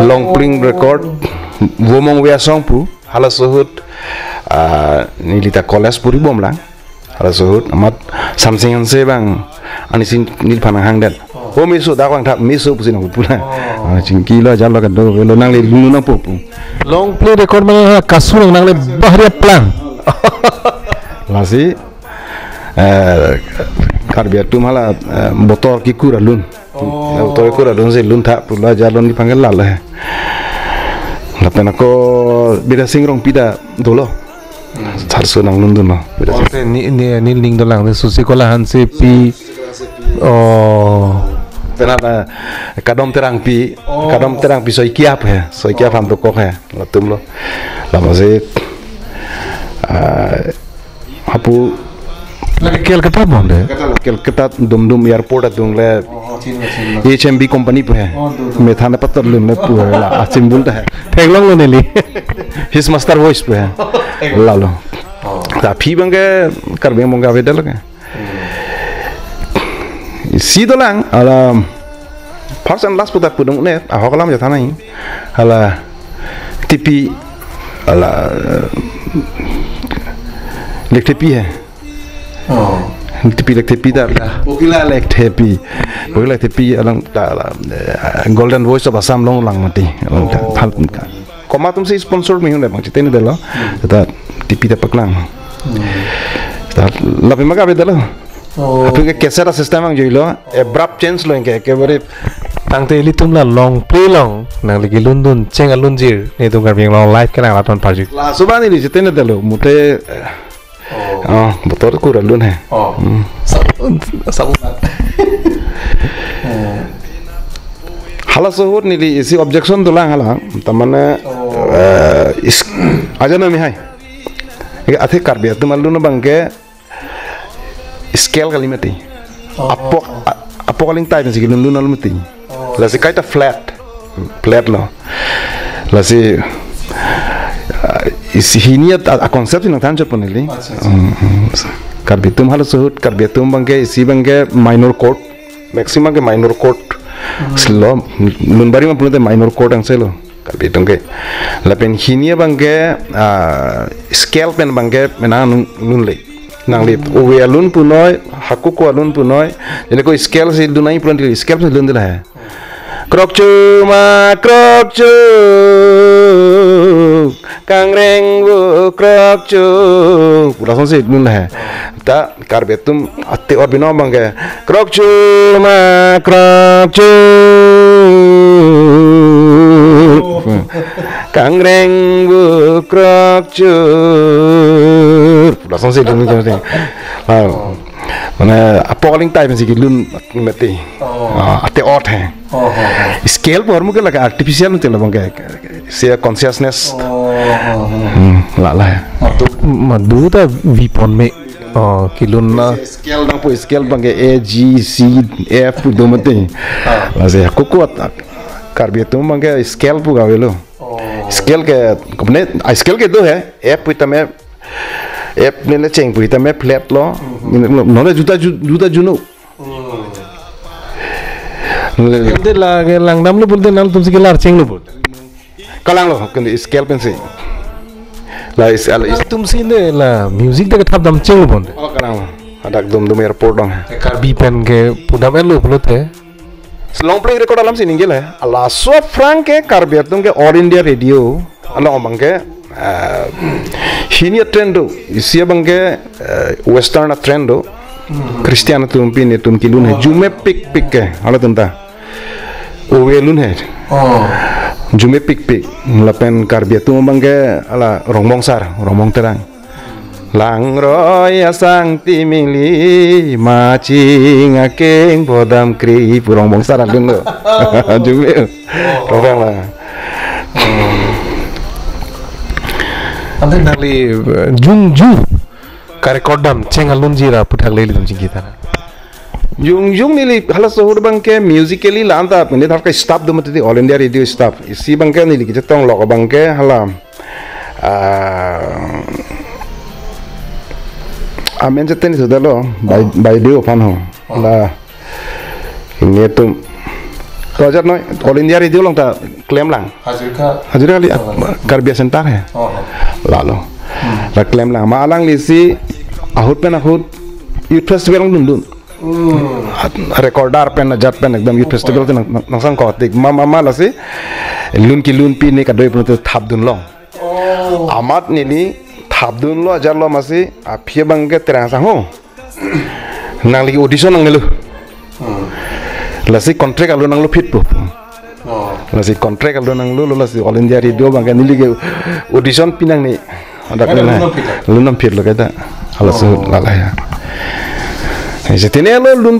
long playing record womong wea song pu hala suhut nilita college puri bom lang hala suhut amat samsing se bang ani sin nil phanang hang den o misu da kwang thap misu pusin hu pula chingki lo jalo kan do lo nang le lunu nang pu long play record mana kasur nang le bahria plan lasi karbiat tu malah botol kikur alun botol kikur alun se lun thap pula jalon di panggil lala lapen ako beda singrong pida dolo sarso nang lun dono beda ni ning dolang susi kola hanse pi penata kadom terang pi soi kiap ham to kok he latum lo lama se hapu lagi kel kata bonde kel kata dum airport atung le HMB company pe hai me thane patar le me pura simbol ta hai theglong lo neli his master voice pe hai lalo ta phi bange karbe monga vedal ke si dolang ala first and last putak pudung ne ahokalam ja thanai ala tipi ala lek tipi hai tipi dah pokila lek tipi alang golden voice of Assam long lang mati koma tum se sponsor mi hunde bang chitene delo ta tipi ta paklang ta lapi maga bedalo api ke kesera system ang joilo abrupt change lo ke bare tangte li tumla long play long nang lagi lundun cheng alunjir ne tu garbing long live kana laton parji la subani li chitene delo mute betul kurang lun hai hala sohut nili isi objection dolang hala tamane is aja nami hai athe karbe tumal lun bangke scale kalimati apo kaling type sigi lun lun almati lasi kaita flat lo lasi isi hiniat a konsep nang tanjap poneli karbitum halo suhut karbitum bangke isi bangke minor chord maximum ke minor chord slow lunbari ma punte minor chord ang selo karbitum ke lapen hinia bangke scale pen bangke menang lunle nang lip owe alun punoi haku ko alun punoi jene ko scale se dunai punti scale se lundela hai krokchu kangreng bu krokchu langsung se lun hai ta karbetum atte or bino bangke krokchu kangreng bu krokchu langsung se lun kan mana apa paling type sih lun mati atte ot hai scale पर मुझे लगा artificial नहीं चला बंगे से consciousness लाला है तो मधु ता विपन में किलुन ना scale ना पो scale बंगे A G C F दो मते लासे कुकुत कार्बिय तुम बंगे scale पो गावे लो scale के कपने scale के दो है F पुइता में F ने चेंग पुइता में flat लो नॉले जुता जुनो बोलते लागे लंगडम लो बोलते नाल तुमसे केला चेंग लो बोलते कलांग लो कंदे स्केल पेन से ला इस तुमसे ने ला म्यूजिक तक थाप दम चेंग लो बोलते कलांग अडक दम एयरपोर्ट दong कार्बी पेन के पुडम लो बोलते long play record alam sini gila ala so frank ke karbiatum ke all india radio ala omang ke hinia trendo isia bangke western trendo Cristiano tumpi ne tum kilun hai jume pik ke ala tenta ovelun hai jume pik lapen karbiatum bangke ala romong terang lang roy asang timili macing akeng bodam kri purong bongsar alun lo jume orang lah ante nali jungju karekodam ceng alun jira puthak leli tum kita jung nili hala sohur bangke musically lanta pende thar ka staff do mate all india radio staff isi bangke nili ki tong lok bangke hala amen jateni sudalo by day opan ho la ini tum 2000 noi All India Radio long ta claim lang Hazir kali Karbi Sentar hai lalu la claim lang ma alang li si ahut pen ahut youth festival long dun recorder pen jat pen ekdam youth festival nang sang ko tik ma la si lun ki lun pi ne ka doi pun thap dun long amat ni li thap dun lo jar lo masi a phie bang ke terang sang ho nang li audition nang lu la si contract alu nang lu fit pu la si contract alu nang lu la si All India Radio bang kan li audition pinang ni ada kan lu nam fit lo kata ala su la ya se tiene lo lun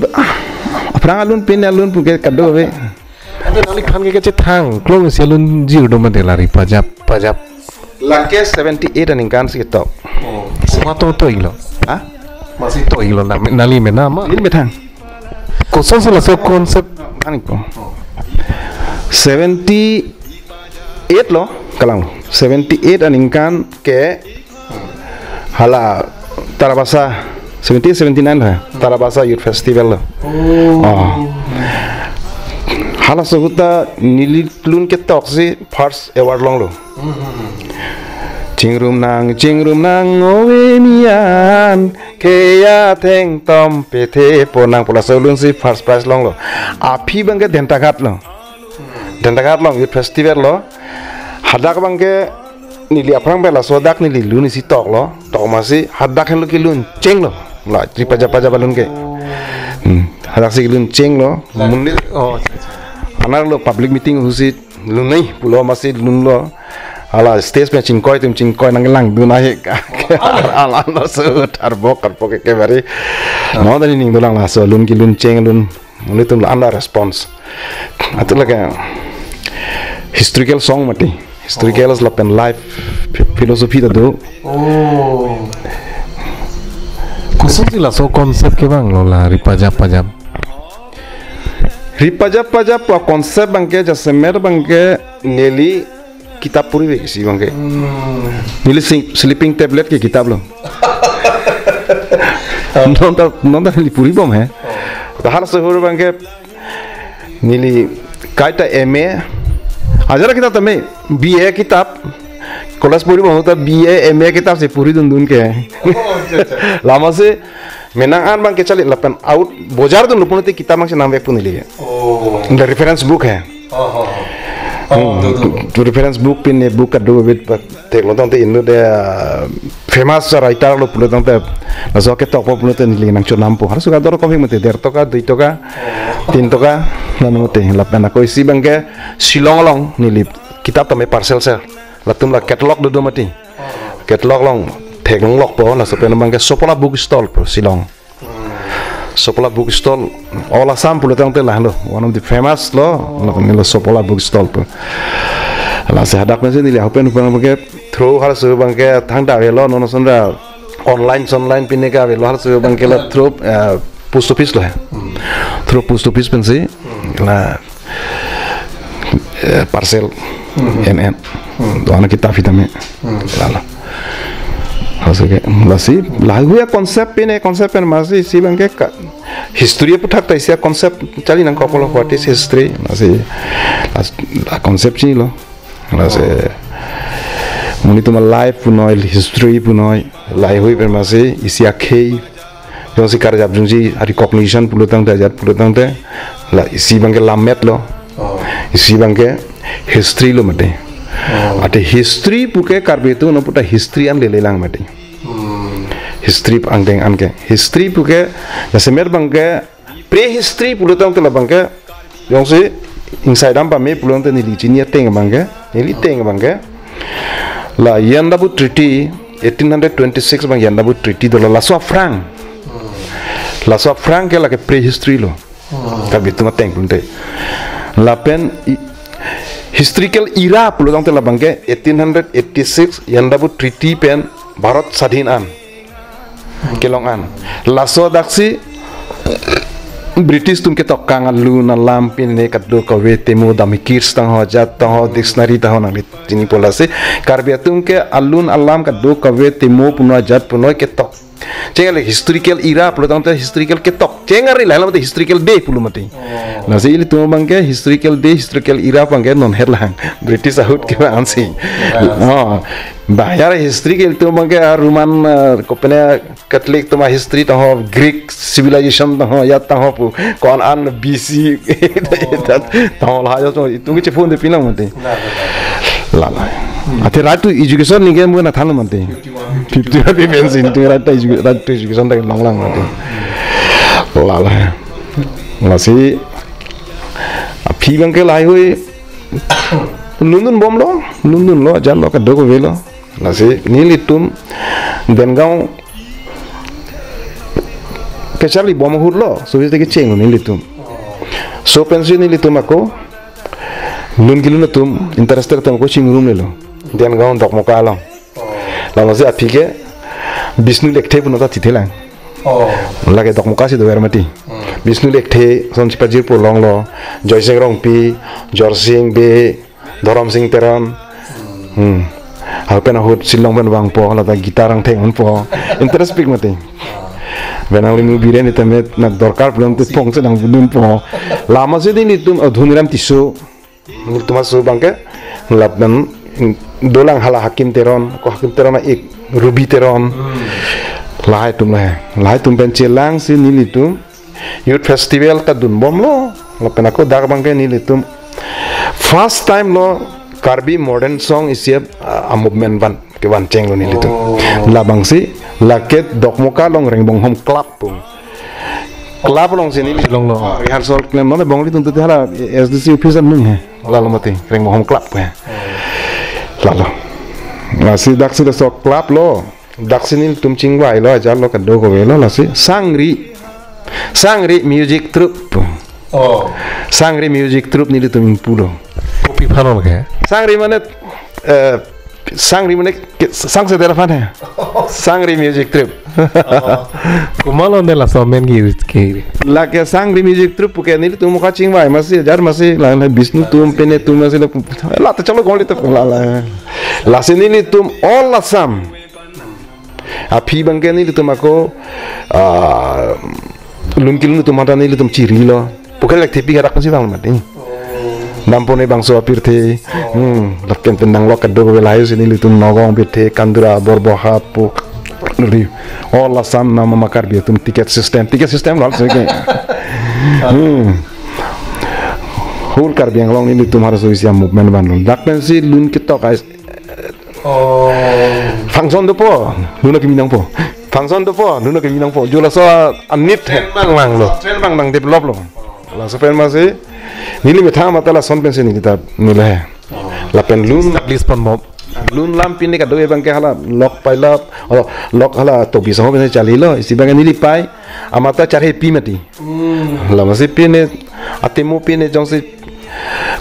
aprang alun pin alun pu ke kado be ada nali khan ke thang klong se alun ji do ma de la ri pajap lake 78 aning kan si to semua to ilo ha masih to ilo nali me nama ini betang kosong sila so konsep ani ko 78 lo kalang 78 aning kan ke hala Tarabasa 79 lah Tarabasa Youth Festival lo hala suguta nililun ke tok si first award long lo Cingrum nang owe mian keya teng tom pete ponang pola solun si first prize long lo api bangke dentakat lo Youth Festival lo hadak bangke nili aprang bela sodak nili lun si tok lo tok masih hadak hen lo ki lun ceng lo la tri paja balun ke hadak si lun ceng lo munil anar lo public meeting husit lun nei pulo masih lun lo ala stage pe cingkoi nang lang dunai ala no sut arbok ke bari no tadi ning dolang la so lun ki lun ceng lun munitum la anda response atu la historical song mati historical la pen life philosophy da do kusum sila so konsep ke bang lo la ripajap pa konsep bangke jasemer bangke neli kitab puri be kisi bangke nili sleeping tablet ke kitab lo nonda nili puri bom hai bahar sehur bangke nili kaita MA ajara kitab tame BA kitab kolas puri bom ta BA MA kitab se puri dun ke lama se menangan bangke chali lapan out bojar dun lupunati kitab mang se nam vek pun nili the reference book hai to reference book pin ne book do bit tek lo tang te inu de famous writer lo pulo tang te la so ke tok po pulo te ni nang chonam po har su ga dor ko mate der toka 2 toka 3 toka nanu te la pena ko isi bangke silong long ni lip kitab tame parcel sel la tum la catalog do mati catalog long tek long lok po la so pena bangke sopola book stall po silong Sopola book stall all Assam pulo tang te lah lo one of the famous lo Sopola book stall po la se hadak me se ni le open bangke through har su bangke thang da lo no sondra online pinne ka lo har su bangke la through post office lo through post office pen se la parcel NN doana kita vitame la Asal masih lagu ya konsep masih si bangke history putak tak isia konsep cari nang couple of what is history masih konsep sih lo masih monitor life punoi history punoi life hui per masih isia key yang si karya junji recognition pulutang te la isi bangke lamet lo isi bangke history lo mate ate history puke karbe tu no puta history an lelelang mati history angdeng anke history puke ya semer bangke prehistory pulutang tela bangke yang si inside am pa me pulutang te nili chinia teng bangke la Yandabu Treaty 1826 bang Yandabu Treaty do la so franc ke la ke prehistory lo karbe tu mateng punte la pen historical era pulo tang tela bangke 1886 Yandabu Treaty pen Bharat Sadhin an kelong an laso daksi British tum ke tokkang lu na lampin ne kaddo ko we temu damikirs tang ho jat tang ho dictionary ta ho na jini polase karbia tum ke alun alam kaddo ko we temu puno jat puno ke tok cengal historical era pula tang historical ketok cengar ila lam historical day pulu mati la se ili tu bangke historical day historical era bangke non herlang British ahut ke ansi bayar historical tu bangke Roman kopena Catholic tu history tah Greek civilization tah ya tah pu kon an BC tah lah ya itu ke phone de pinang mati la ate ratu education ni game na thanu mate 50 payments into ratu education ta long lang mate la si phi bang ke lai hoi lundun bom lo jan lo ka dogo velo la si nilitum dengaung kechali bom hur lo so te ke cheng nilitum so pension nilitum ako lun gilu na tum interested tam ko ching room lelo den gaun dok moka long la maze apike bisnu lekte bu nota titelang lage dok moka si do vermati bisnu lekte son chipajir po long lo joyseng rong pi jorsing be doram sing teran alpena hot silong ben bang po la da gitarang theng po interest pik mati benang limu biren itemet na dorkar belum tu pong sedang bunun po lama se din itum adhuniram tisu tumas so bangke lapdan dolang hala hakim teron ko hakim teron ek ruby teron lahai tum ben chelang si nilitum youth festival ta dun bom lo lapena ko dag bangke nilitum first time lo Karbi modern song is a movement ban ke ban cheng lo nilitum la bangsi laket dokmoka long rengbong hom club pung club long sini long lo rehearsal klem no bongli tuntu hala SDC office nung he lalu mati rengbong hom club he lalu nasi daksi da so club lo daksi nil tum chingwai lo aja lo kado ko velo nasi sangri music troupe sangri music troupe nil tum pulo kopi phano ke sangri mane sang se telefon hai sangri music trip kumalo ne la somen ki la ke sangri music trip ke ni tu muka ching vai masi jar masi la bisnu tum pene tum masi la ta chalo goli ta la se ni tum all asam api bangke ni tum ako lunkil tum mata ni tum chiri lo bukan lek tepi garak masi bang mati nampone bangso apirte lakken tendang lo kaddo belayu sini litum nogong birte kandura borboha pu ri all asam nama makar biatum tiket system lo sege hul kar biang long ini tum harus usia movement bandung dakpen si lun kitok guys function dopo luna kiminang po function dopo luna kiminang po jula so anit bang lo tren bang dang develop lo la so pen masih nili betha matala son pension ni ta nile la pen lun please pon mob lun lam pin ni ka do bang ke hala lok paila lok hala to bisa ho ben chali lo isi bang nili pai amata charhe pi mati la masi pin atemu pin jong se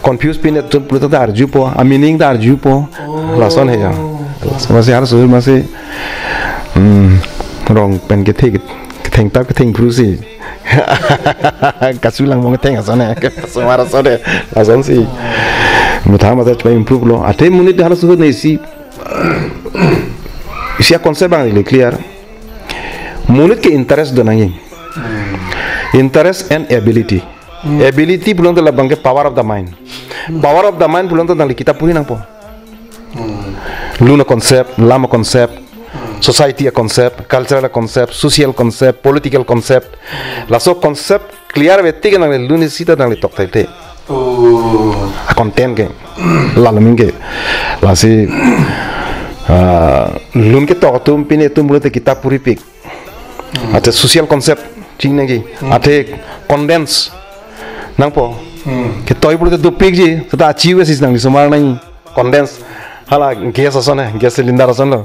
confuse pin to pluto dar jupo a meaning dar jupo la son he ja masi har so masi rong pen ke theng ta ke theng prusi kasulang mau ngeteng asane semara sore asan si mutama ta coba improve lo ate munit harus sudah nisi isi konsep bang ini clear munit ke interest donangi interest and ability belum telah bangke power of the mind belum telah kita puni nang po luna konsep lama konsep society a concept, cultural concept, social concept, political concept. Laso concept clear beti ke nang luni sita nang tok tete. A content ke lalu mingke. Lasi lun ke tok tum pine tum bulat kita puri pik. Ada social concept cing nang ate condense nang po. Ke toy bulat do pik ji, kita achieve sis nang di semar nang condense. Hala gas asane gas cylinder asan lo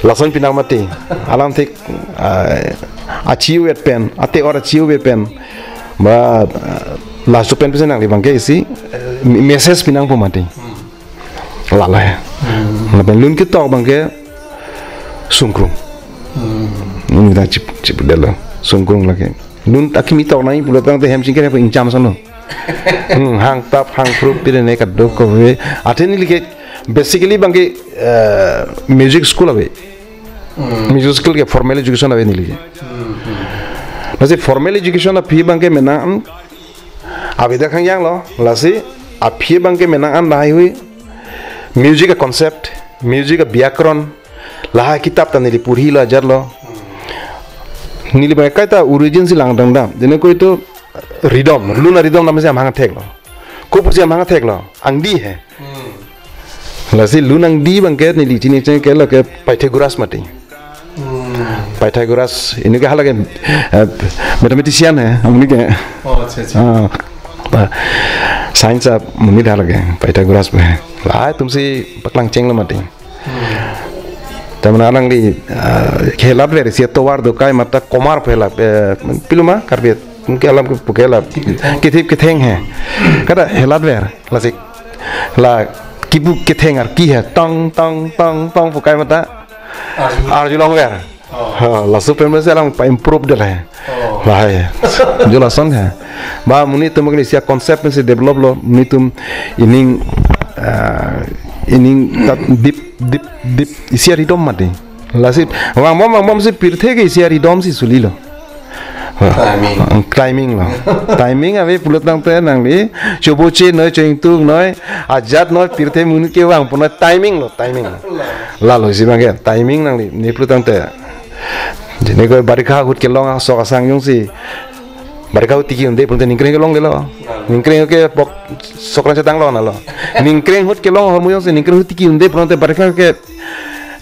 lason pinang mati alam tik achieve et pen ate or achieve pen ba la supen pesen nang libang ke isi message pinang po mati lala ya la ben lun kitok bang ke sungkrung ini dah cip dela sungkrung lagi lun takimi tok nai bulat bang te hem singkir apa incam sono hang tap hang fruit pide ne kaddo ko ve ateni like basically bangi music school ave musical ke formal education abe nili nasi formal education a phi bangke menang abe da khang yang lo lasi a phi bangke menang an lai hui music a concept music a byakron lah kitab ta nili purhi la jar lo nili ba kai ta origin si lang dang dam dene ko itu rhythm luna rhythm nam se am hang thek lo ko pu se am hang thek lo ang di hai lasi lunang di bangke nili chini chen ke lo ke Pythagoras mati Pythagoras ini ke halage mathematician hai हमनी के साइंस आप मुनी डाल गए Pythagoras पे ला तुमसे पकलांग चेंग लो मती तमना नंग ली खेला पे रिसिया तो वार दो काय मत कोमार पेला पिलुमा करबे उनके अलाम के पुकेला किथिप के थेंग है कदा हेला वेर लासे ला किबु के थेंग आर की है तंग तंग तंग तंग पुकाय मत आरजु लोंग वेर हां ला सुपर में से लंग इम्प्रूव दे है ला है जो ला संग है बा मुनी तुम के रिसिया कांसेप्ट में से डेवलप लो मुनी तुम inning dip isia ridom mati lasit mom si pirthe ke isia ridom si suli lo timing lo timing ave pulut nang te nang li choboche noi cheng tu noi ajat noi pirthe mun ke wang pun timing lo la lo si bang timing nang li ni pulut nang te jene ko barikha hut ke long so ka sang yung si barikha hut ki unde pun te ningkring ke long le lo ningkring ke pok sokran sedang lo na lo ningkring hut ke long hormu yung si ningkring hut ki unde pun te barikha ke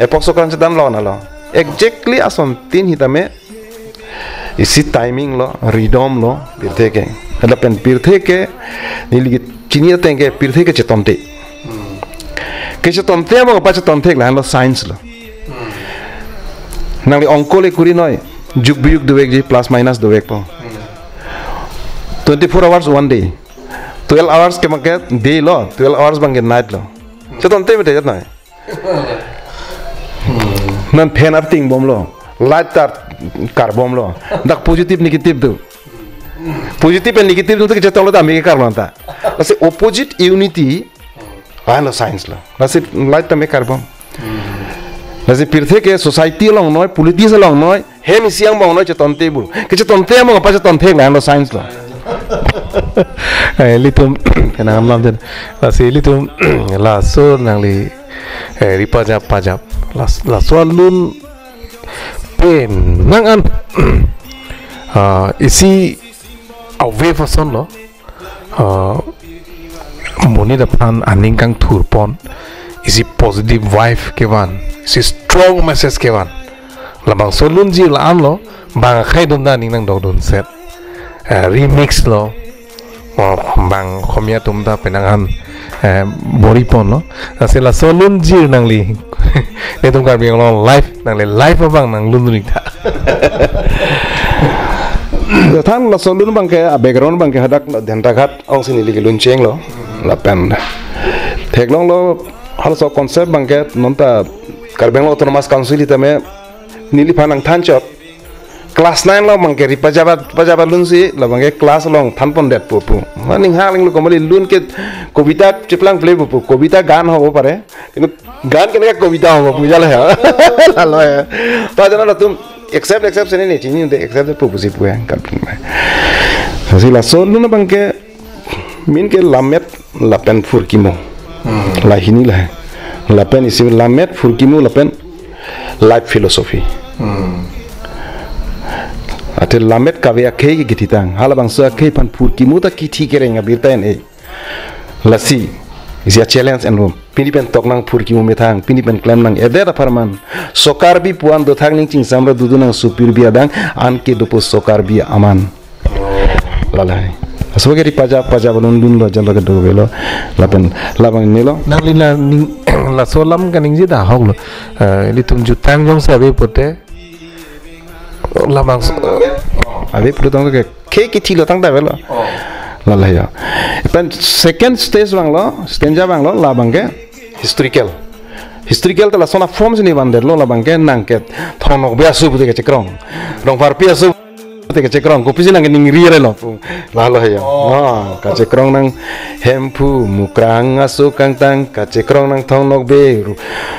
epok sokran sedang lo na lo exactly ason tin hitame isi timing lo rhythm lo pirthe ke ada pen pirthe ke nili chini te ke pirthe ke chetonte mo pa chetonte la lo science lo nang li ongko le kuri noi juk biyuk duwek ji plus minus duwek po 24 hours one day 12 hours ke make day lo 12 hours bange night lo chetonte me te jat nai nan pen arting bom lo light tar kar bom lo dak positive negative do positive and negative do ke chetong lo ta me ke kar lo ta lase opposite unity lo science lo lase light ta me kar bom lase pirthe ke society long noi politics long noi hem siang bong noi chetonte bul ke chetonte mo pa chetonte lo science lo litum kenang lam jan lase litum la so nang li pajap la so lun pen nang an isi awe fason lo moni da pan aning kang thur pon isi positive vibe kewan isi strong message kewan labang so lun ji la an lo bang khai don da ning nang dog don set remix lo bang khomia tum da penangan bori pon lo asela so lun ji nang li ne tum kar biang lo live nang le live bang nang lun ring ta than la so lun bang ke background bang ke hadak dhenta ghat ong sini li lun cheng lo la pen thek long lo hal so concept bang ke nonta karbeng lo autonomous council itame nili phanang than chop class 9 lo bang ke ri pajabat lun si la bang ke class long than pon det pu maning haling lo komali lun ke kobita chiplang play pu kobita gan hobo pare kintu gan ke na kobita hobo pujala hai la lo hai to jana la tum accept sene ne chini de accept pu pusi pu hai kapin mai so la so lun bang ke min ke lamet la pen fur kimo la hini la pen isi lamet fur kimo la pen life philosophy ate lamet kawe akhe ki gititang halabang so akhe pan fur kimo ta kiti kerenga birtain e lasi isia challenge and pini pen toknang fur kimo methang pini pen claim nang edera farman sokar bi puan do thang ning ching samra dudunang supir bi adang an ke dopo sokar bi aman lalai asogeri paja balon dun lo jalo ke do belo lapen labang nilo nang li la solam kaning ji da hong lo li tum jutang jong sa be pote labang ave putong ke thilo tang da belo lalai ya pen second stage bang lo stanza bang lo labang ke historical ta la sona forms ni bander lo labang ke nang ke thonok bia su bu ke chekrong rong par pia su Kacekrong kopi sih nang ringri lo lalu ya kacekrong nang hempu mukrang asu kang tang kacekrong nang thong nok be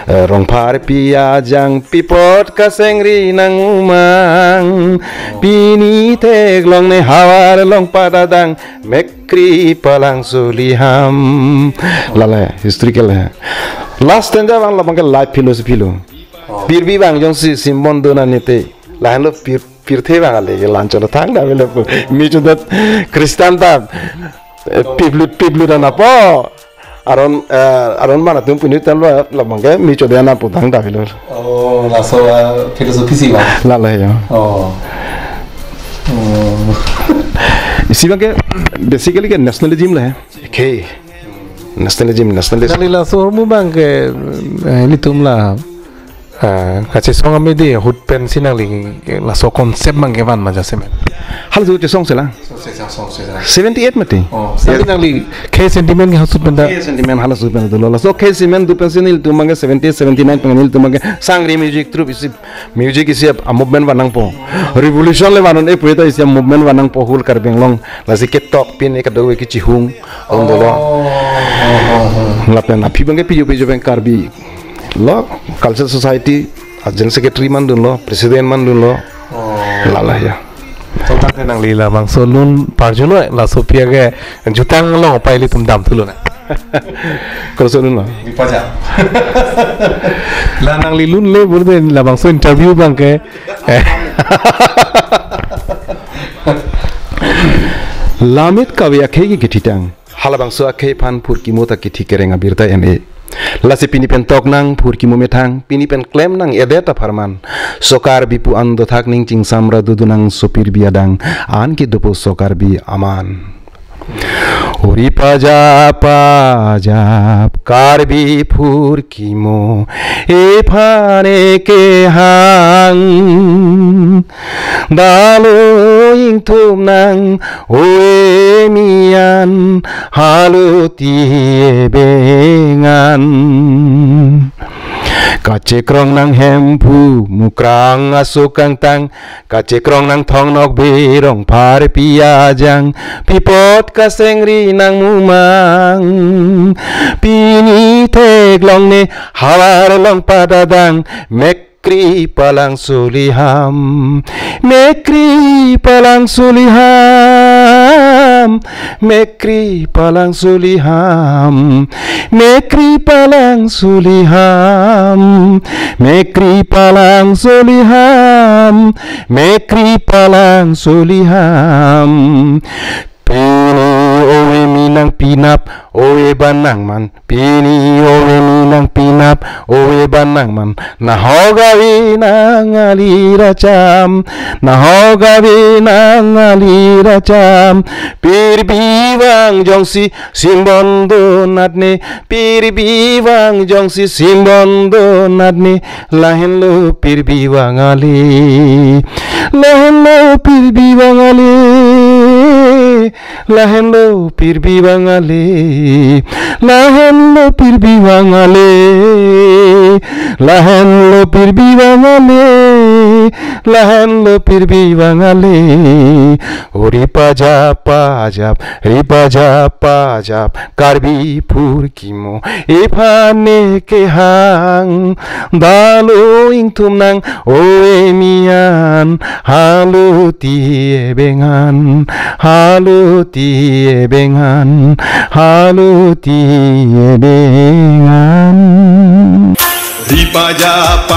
rong phar pia jang pipot kasengri nang umang pini teglong ne hawar long padadang mekri palang suliham lala historical hai last stanza bang la bang life philosophy lo birbi bang jong si simbon dona nete lahan lo pirthe bangale lancholo thang da bele mi judat kristan ta piblu da na po aron mana tum puni tan la bangge mi choda na po thang da bele la so philosophy si ba la ya isi bangge basically ke nationalism la ke nationalism la so mu bangge litum la kace song ame de hut pen sinang li la so concept mangge van ma jase men hal zu te song sela 78 mate sinang li ke sentiment ge hasut benda ke sentiment hal su pen do la so ke sentiment du pensionil tu mangge 70 79 pengenil tu mangge sangri music through isi music isi a movement wanang po revolution le wanon e pueta isi movement wanang po hul kar benglong la si ke tok pin e ka do ki chihung on do la pen api bangge pijo bang karbi lo cultural society general secretary man dun lo president man dun lo lala ya to ta nang lila bang so lun parjuno la sopia ge jutang lo paili tum dam thulo na ko so lun lo dipaja la nang lilun le burde la bang so interview bang ke lamit kawe akhe gi kititang halabang so akhe pan pur ki mota ki thikerenga birta me lasi pini pen tok nang pur ki mumetang pini pen claim nang edeta farman sokar bipu ando thak ning ching samra dudunang sopir biadang an ki dupo sokar bi aman uri pajap karbi pur ki mo e phane ke hang dalo ing thum nang oe mian haluti bengan kacekrong nang hempu mukrang asukang tang kacekrong nang thong nok birong phar piajang pipot kasengri nang mumang pini teglong ne hawar long padadang mekri palang suliham mekri palang suliham mekri palang suliham mekri palang suliham mekri palang suliham mekri palang suliham pini owe minang pinap owe banang man pini owe minang pinap owe banang man na hogawi nang alira cham na hogawi nang alira cham pir biwang jongsi simbondo natne pir biwang jongsi simbondo natne lahen lo pir biwang ali lahen lo pir biwang ali lahen lo pir biwang ali lahen lo pir biwang ali lahen lo pir biwang ali lahen lo pir biwang ali uri pajap karbi pur kimo iphane ke hang dalo ing tum nang oe mian haluti bengan haluti bengan Ripajap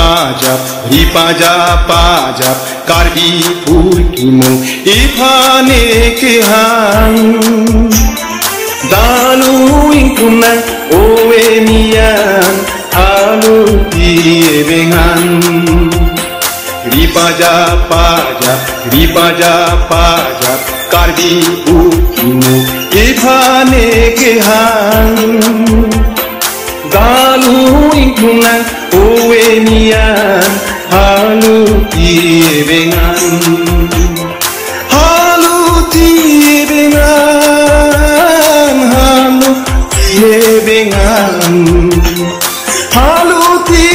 karbi pur kimo iphane ke hang dalu ingkunan owe mian haluti bengan ripajap karbi pur kimo iphane ke hang dalu ingkunan owe mian haluti bengan haluti bengan haluti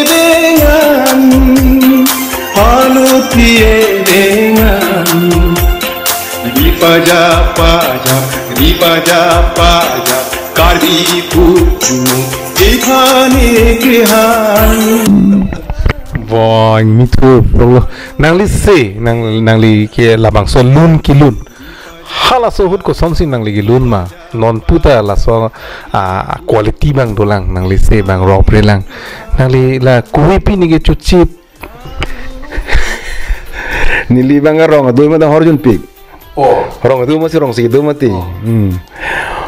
bengan ripaja paja ripaja paja karbi kucunu ikhane grihan Boy, mitu, Allah. Nangli se, nangli ke labang so lun kilun. Hala so hut ko somsi nangli kilun ma. Non puta la so quality bang dolang nangli se bang raw prelang. Nangli la kuwi pi ni ke chuchi. Nili bang rong adu ma da horjun pik. Oh, rong adu ma si rong si adu mati.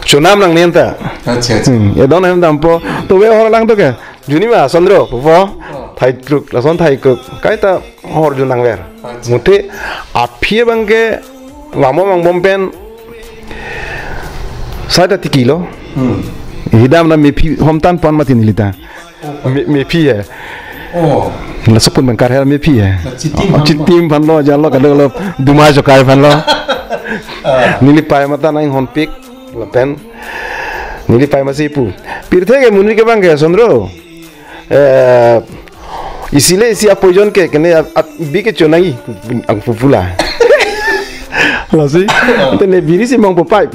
Chunam nang nienta. Acha. Ya don hem dampo. To we hor lang to ke. Juni ma Sandro, po. Thai kruk lason thai kruk kai ta hor junang ver muti apie bangke lamo mang bompen sada 3 kilo hidam na mepi homtan pon mati nilita mepi ya oh la sopun bang karhel mepi ya chitim pan lo jalo kadalo duma jo kai pan lo nili pai mata nang hon pik la pen nili pai masipu pirthe ke munri ke bangke Sondro Isile isi apoyon ke kene bike chonangi ang pupula. Lasi, tene biri si mong popai.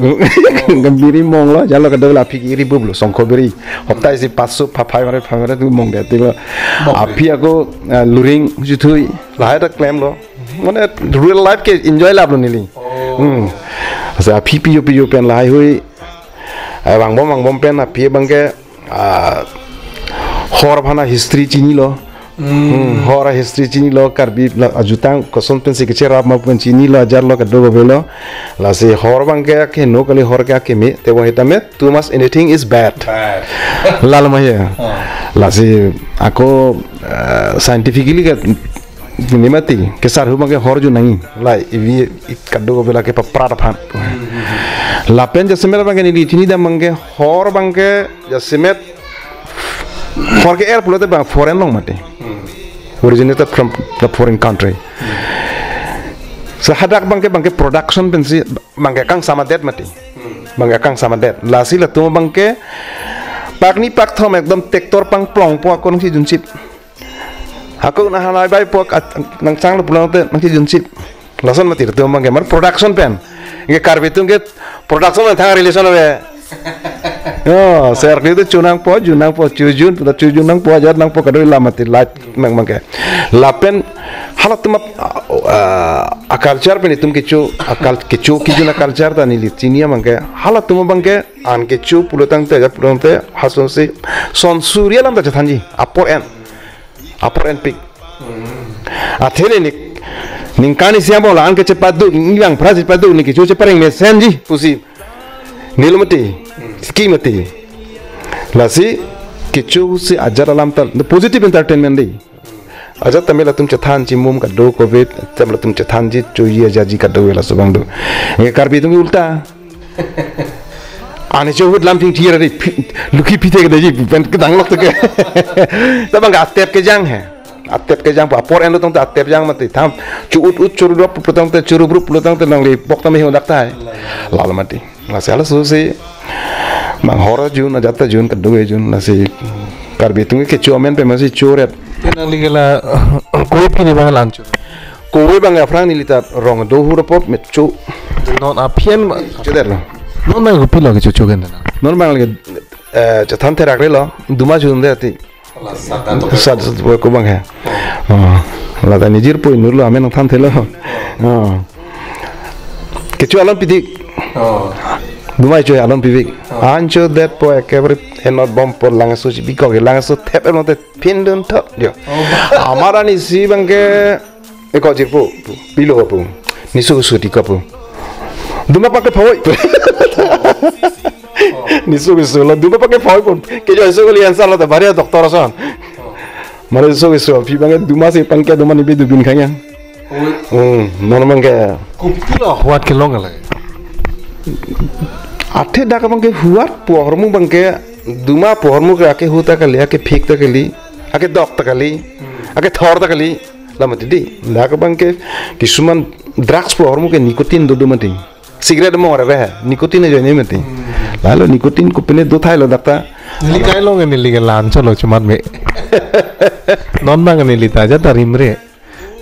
Gambiri mong lo jalo ka dola pikiri bublo songkobiri. Hopta isi pasu papai mare tu mong de tiba. Api ako luring jutui. Lahai ta claim lo. Mane real life ke enjoy lab lo nili. Asa api piyo pen lahai hui. Bang bom pen api bangke hor phana history chini lo. Hora history chini lo karbi ajutang koson pen sikche rap ma pen chini lo ajar lo kadogo velo la se hor bangke ke no kali hor ka ke me te wo hita me too much anything is bad lal ma ya la se ako scientifically ka nimati ke sar hu bangke hor ju nahi la ivi kadogo vela ke papra phan la pen jasmer bangke ni chini da bangke hor bangke jasmet hor ke air pulote bang foreign long mate originated from the foreign country. So hadak bangke production pensi bangke kang sama det mati. Bangke kang sama det. Lasi la tu bangke pak ni pak thom ekdom tektor pang plong po akon si junsip. Aku na hanai bai po nang chang lo pulang te nang si junsip. Lason mati tu bangke mar production pen. Nge karbitung ke production thang relation we. Oh, ser itu junang po cujun nang po ajar nang po kadoi lamati light mang mangke. Lapen halat tumat culture pen itum kecu kijuna culture ta nili cinia mangke halat tum bangke an kecu pulutang te hason se son surya lam ta thanji upper end peak. Athele nik ningkani siamo an ke cepadu ngilang pras cepadu nik kecu cepareng mesenji pusi nilmati skimati lasi kecu si ajar alam tal positive entertainment dei ajar tamela tum chathan chimum ka do covid tamela tum chathan ji choyi ajaji ka do wela subang do e karbi tum ulta ane chowut lam ting thiera ri luki pite ke deji pen kedang lok ke tabang ga step ke jang hai atep ke jang pa por endo tong ta atep jang mati tham chuut churu do putang te churu bru putang te nang li pok tam hi dak tai lal mati lasi ala so si mang hora jun ajata jun kadue jun nasi karbi tungi ke chuamen pe masih choret Nang ligala koi pini bang lanchu. Koi bang afrang nilita rong do hurapop met chu Non apian chuder lo non nang rupi lo ke chu gen na. non bang lagi chathan te rakre lo duma jun de ati sad ko bang hai la da nijir po nur lo amen than the lo ke chu alon pidi Dumai cuy alon pivik, anjo that po ekebri enot bom por langasu si biko ke langasu tep enot pindun top dia. Amara ni si bangke eko jipu pilo pu, nisu suti kapu. Duma pakai pawai, nisu lo duma pakai pawai pun. Kejo isu kali ansar lo tabari doktor asan. Mari isu pi bangke duma si pangke duma ni bidu bin kanya. Mana bangke. Kupilo buat kelong lagi. Ate dak bangke huat pohormu bangke duma pohormu ke ake huta kali ake phik ta kali ake dok ta kali ake thor ta kali lamati di dak bangke kisuman drugs pohormu ke nikotin do mati cigarette mo re nikotin e jone mati lalo nikotin ko pene do thai lo dakta Nili kai lo nili ke lancho lo cuman me non bang nili ta ja tarim re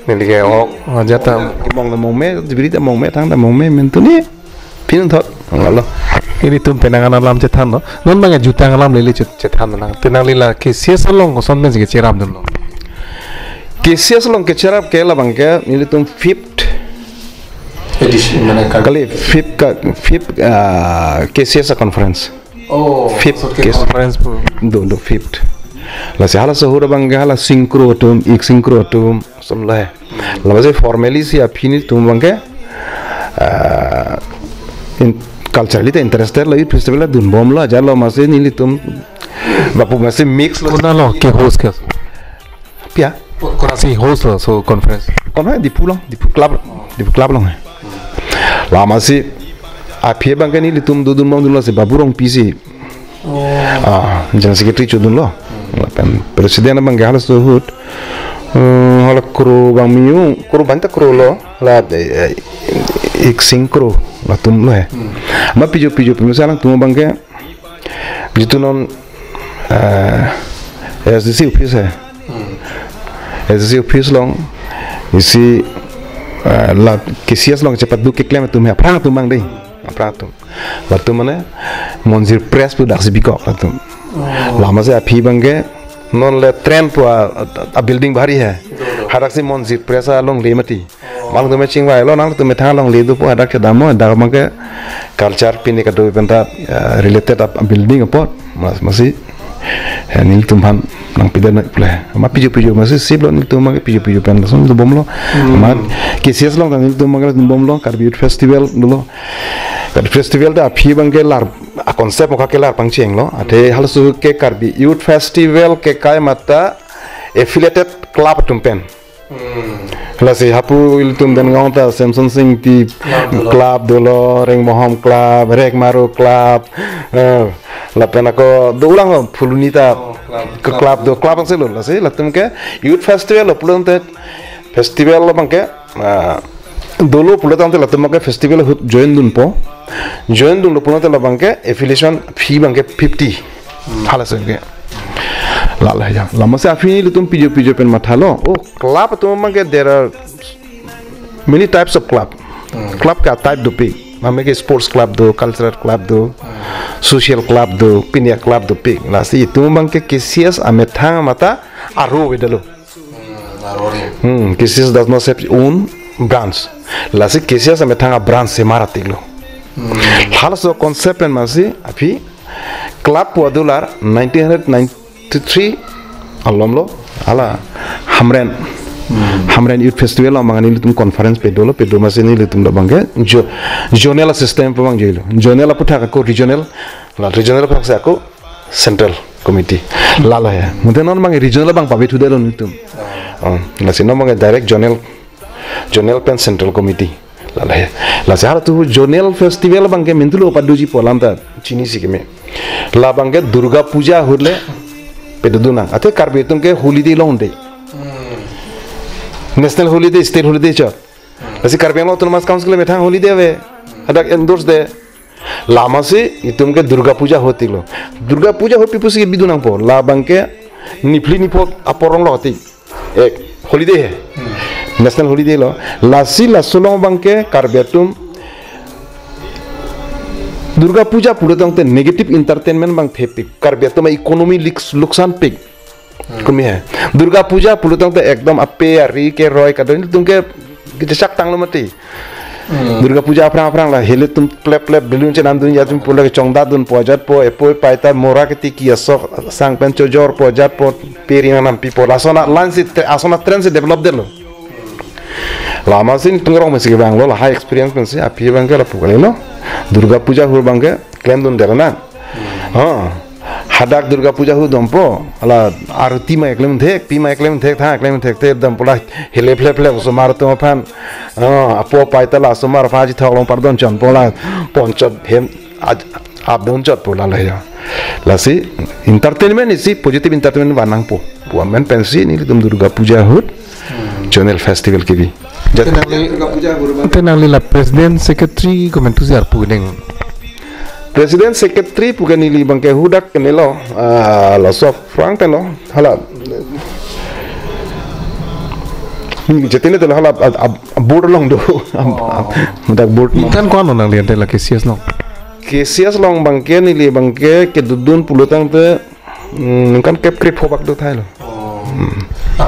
Nili ke ok jata mong la mong me dibiri ta mong me thang ta mong me men tu ni pin thot ngalo ini tum penangan alam cetan no non bang juta alam lili cetan na tenang lila ke siasa long son ben ke ceram dun KCS long ke cerap ke la bang ke nili tum 5th edition mana kali 5th KCS conference oh Fifth case. conference pu do 5th la se hala sahura bang ke hala synchro tum ik synchro tum samla la base formally si afini tum bang ke in culturally te interested la festival dun bom la jalo mase nili tum bapu mase mix kuna lo ke host ke pia kuna si host lo so conference kon di pulang di club long la mase apie bang ke nili tum dun bom dun la se baburong pisi jangan secretary chudun lo presiden bang ke hala so hut hala kru bang miu kru banta kru lo la ik synchro la tum lo hai ma pijo misalang tum bang ke jitu non SDC office hai SDC office long isi la KCS long cepat du ke claim tum hai prang tum bang dei prang tum la tum mane monzir press pu dak sibiko la tum lama se api bang ke non le trend pu a building bhari hai hadak se monzir press a long le mati malang tu matching vai lo nang tu metang long le du pu hadak ke damo dak bang ke culture pin ka do penta related a building apot masih nil tumhan nang pidana pula ma pijo masih sip lo nil tumang pijo pen langsung tu bom lo ma KCS long nil tumang bom lo karbit festival dulu festival da api bang ke lar a concept mo ke lar pangcheng lo ate halsu ke karbi youth festival ke kai mata affiliated club tumpen Lasi hapu iltum ben ngauta Samson Singh ti club dolo reng moham club rek maru club la pena ko do ulang fulunita ke club do club ang selo lasi latum ke youth festival lo pulon te festival lo bang ke dolo pulon te latum ke festival hut join dun lo pulon te la bang ke affiliation fee bang ke 50 halas ke lala ya lama se afini lutum pijo pen mathalo oh club to mange there are many types of club club ka type do pig mame ke sports club do cultural club do social club do pinia club do pig la si tu mange ke KCS amethang mata aro wedalo KCS does not have own branch la si KCS amethang a branch se maratiglo halas concept en masi api club wadular 1993 alomlo ala hamren youth festival amang ni tum conference pe dolo masini litum da bangge zonal system pe bang jelo zonal putha ko regional paksa ko central committee lala ya mudenon bang regional bang pabe thu delo nitum la sino bang direct zonal pen central committee lala ya la sahara tu zonal festival bang ke mentulo paduji polanta chini sikeme la bang durga puja hurle peduduna ate karbetum ke holiday londe national holiday state holiday cha asi karbem autonomous council में था holiday वे अदक endorse दे लामा से इतुम के दुर्गा पूजा होती लो दुर्गा पूजा हो पिपुस के बिदुना पो ला बंके निफली निपो अपोरंग लो होती एक holiday है national holiday लो लासी लासुलों बंके karbetum दुर्गा पूजा पूरे तंग ते नेगेटिव इंटरटेनमेंट बंग फेपिक karbetum इकोनॉमी लुकसान पिक कमी है दुर्गा पूजा पुलु तंग एकदम अपे अरी के रॉय का दिन तुमके जसक तंग मती दुर्गा पूजा अपना ला हेले तुम प्ले बिलुन चे नाम दुनिया तुम पुला के चोंगदा दुन पोजत पो एपो पाइता मोरा के ती असो सांग पेन चोजोर पोजत पो पेरिंग नाम पी पोला सोना लांस आसोना ट्रेंड से डेवलप देलो लामा सिन तुंगरों में से बांग्लो ला हाई एक्सपीरियंस में से अपी बांगे ला पुगले लो दुर्गा पूजा हुर बांगे क्लेम दुन देला हां hadak durga puja hu dompo ala arti ma eklem thek tha eklem thek te dam pola hele fle so mar to phan apo paitala so mar phaji tholong pardon chan pola ponchot hem abdon chot pola la ya lasi entertainment isi positive entertainment banang po men pensi ni dum durga puja hu channel festival ke bi durga puja gurban tenang la president secretary komentu jar puning Presiden Secretary bukan ini bangke hudak kenelo la sof frank peno hala Jadi ini tuh lah board long do, mudah board. Kan kau nang lihat lah kesias no. Kesias long bangke ni li bangke ke dudun pulutang te kan kep krip hobak do thai lo.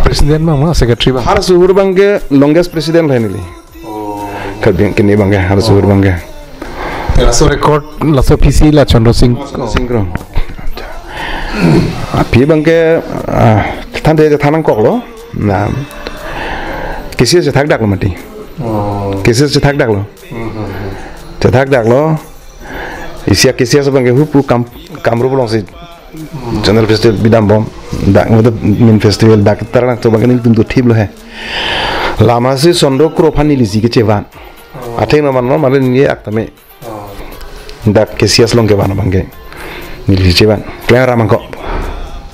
Presiden mah secretary bang. Har suhur bangke longest president lah ni li. Karbeng kini bangke har suhur bangke. Laso record laso PC lah Chandra Singh. Singkro. Api bangke tante thanang kok lo. Nah. Kesias je thak dak lo mati. Kesias je thak dak lo. Je thak dak lo. Isia kesias bangke hupu kamru bolong si. Channel festival bidam bom. Dak मतलब min festival dak tarang to bangke ni tum to thib lo hai. Lama si sondro kro phani lisi ke chewan. Atheng no man no male ni aktame. Dak kesias long ke bana bangke. Ni lisi chewan. Klara mangko.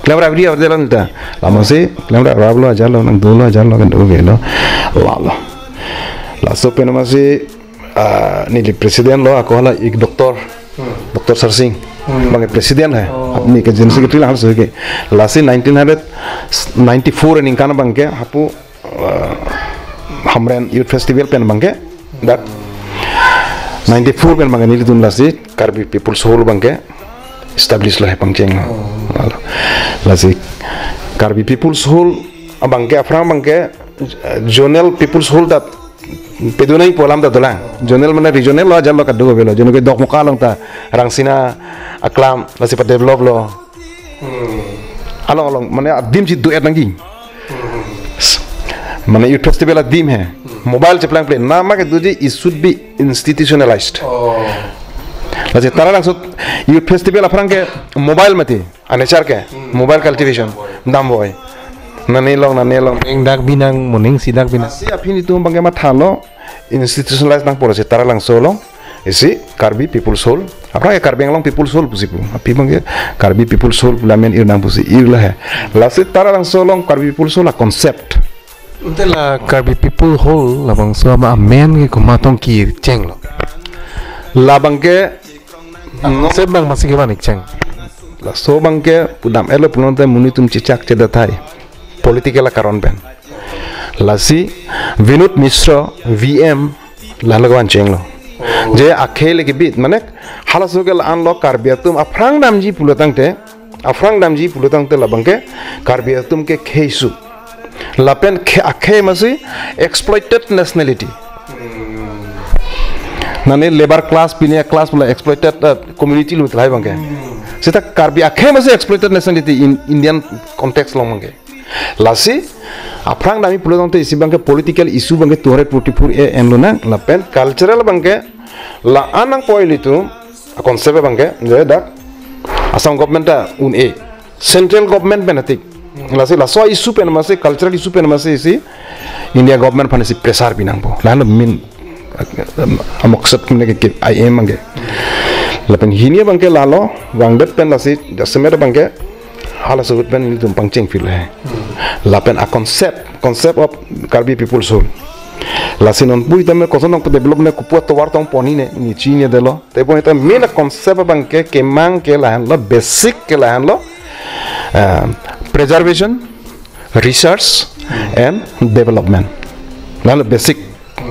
Klara video de lan ta. Lama si klara rablo ajar lo nang dolo ajar lo kan do velo. La sopen masih ni di presiden lo aku hala ik doktor Sarsing bang presiden hai apni ke general secretary lah harus ke lasi 1994 ini kan bang ke hapu hamren youth festival pen bang ke dat 94 pen bang ni tun lasi Karbi people soul bang ke establish lah bang ceng lasi Karbi people soul bang ke afram bang ke zonal people's hold that pedunai polam da dolang zonal mana regional lo jam ka do belo jono ke dok muka long ta rangsina aklam la sipat develop lo along along mana adim si do et nangi mana youth festival adim hai mobile che plan play nama ke duje it should be institutionalized la se tara langsung youth festival aprang ke mobile mati anechar ke mobile cultivation dam boy nanelong dak binang muning sidak binang si apin itu bangga mathalo institutionalized nang polisi tara lang solo isi Karbi people soul apa ya Karbi long people soul pusipu api bangga Karbi people soul lamen ir nang pusi ir lah la si tara lang solo Karbi people soul la concept Entahlah Karbi people whole labang suama amen ke kumatong kir ceng lo la bangga sebang masih ke manik ceng la so bangga pudam elo punonte munitum cicak cedatai political karon pen lasi Vinod Mishra VM lalagwan chenglo je akhele ke bit mane halasogel anlo Karbiatum afrang damji pulotang te labangke Karbiatum ke kheisu lapen akhe masi exploited nationality nane labor class pinia class pula exploited community lu thlai bangke sita Karbi akhe masi exploited nationality in Indian context long bangke lasi aprang dami pulang te isi bangke political issue bangke 244 enluna lapen cultural bangke la anang poil itu konsep bangke je dak asam government central government benatik lasi la so issue pen masih cultural issue pen masih isi India government panasi pressure binang po lalu min amaksat kene ke IM bangke lapen hinia bangke lalo wangdet pen lasi jasemer bangke hala sebut pen itu pangceng fil hai lapen a concept of Karbi people soul lasinon pui tame kosonong pe development ku puat war tong poni ne ni chine delo te pon eta main concept bangke ke mang ke lahan lo basic ke lahan lo preservation research and development lalu basic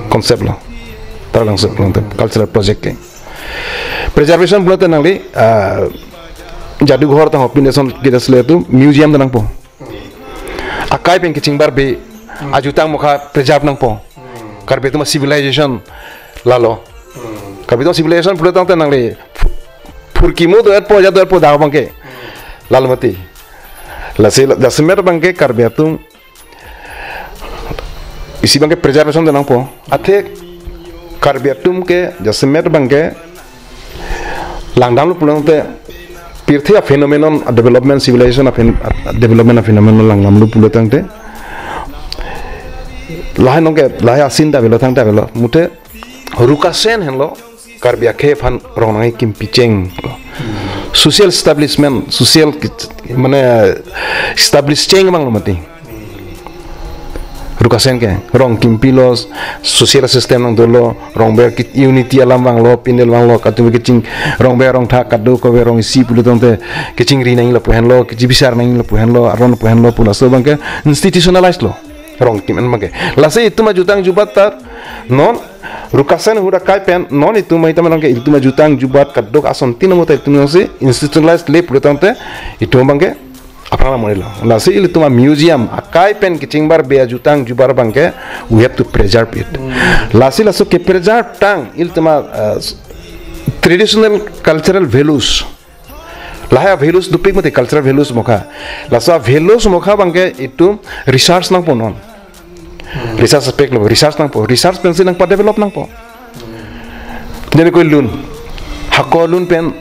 concept lo tarang so cultural project ke preservation bulat nangli जादूघर तंग ओपिनेशन kita seletu museum nang po akai pen kicing bar be ajutang mukha preserve nang po Karbi itu civilization lalo Karbi itu civilization pula tang nang le furkimu do et po ja do et po da bangke lalo mati la se da semer bangke Karbi itu isi bangke preservation nang po ate Karbi itu ke ja semer bangke langdang lu pulang te Pirthi a phenomenon a development civilization a development a phenomenon lang namlu puletang te lahan nongke laha asin ta belo tang ta belo mute rukasen henlo Karbi akhe phan rongai kim picheng social establishment social mane establish cheng mang mati rukasen ke rong kim pilos social system nang dolo rong ber unity alam bang lo pinel bang lo katu kicing rong ber rong thak kadu ko ber rong si pulutong te kicing ri nang lo puhen lo kici bisar nang lo puhen lo aron puhen lo pula so bang ke institutionalized lo rong tim an mage lase itu ma jutang jubat tar non rukasen huda kai pen non itu ma itaman ke itu ma jutang jubat kadok ason tin mo ta itu no se institutionalized le pulotante itu bangke apa nama lo lase itu ma museum akai pen kicingbar be jutang jubar bangke we have to preserve it lase laso ke preserve tang itu ma traditional cultural values lahaya values dupik mate cultural values mokha lasa values mokha bangke itu research nang ponon research aspect lo research nang po research pen nang pa develop nang po jadi ko lun hako lun pen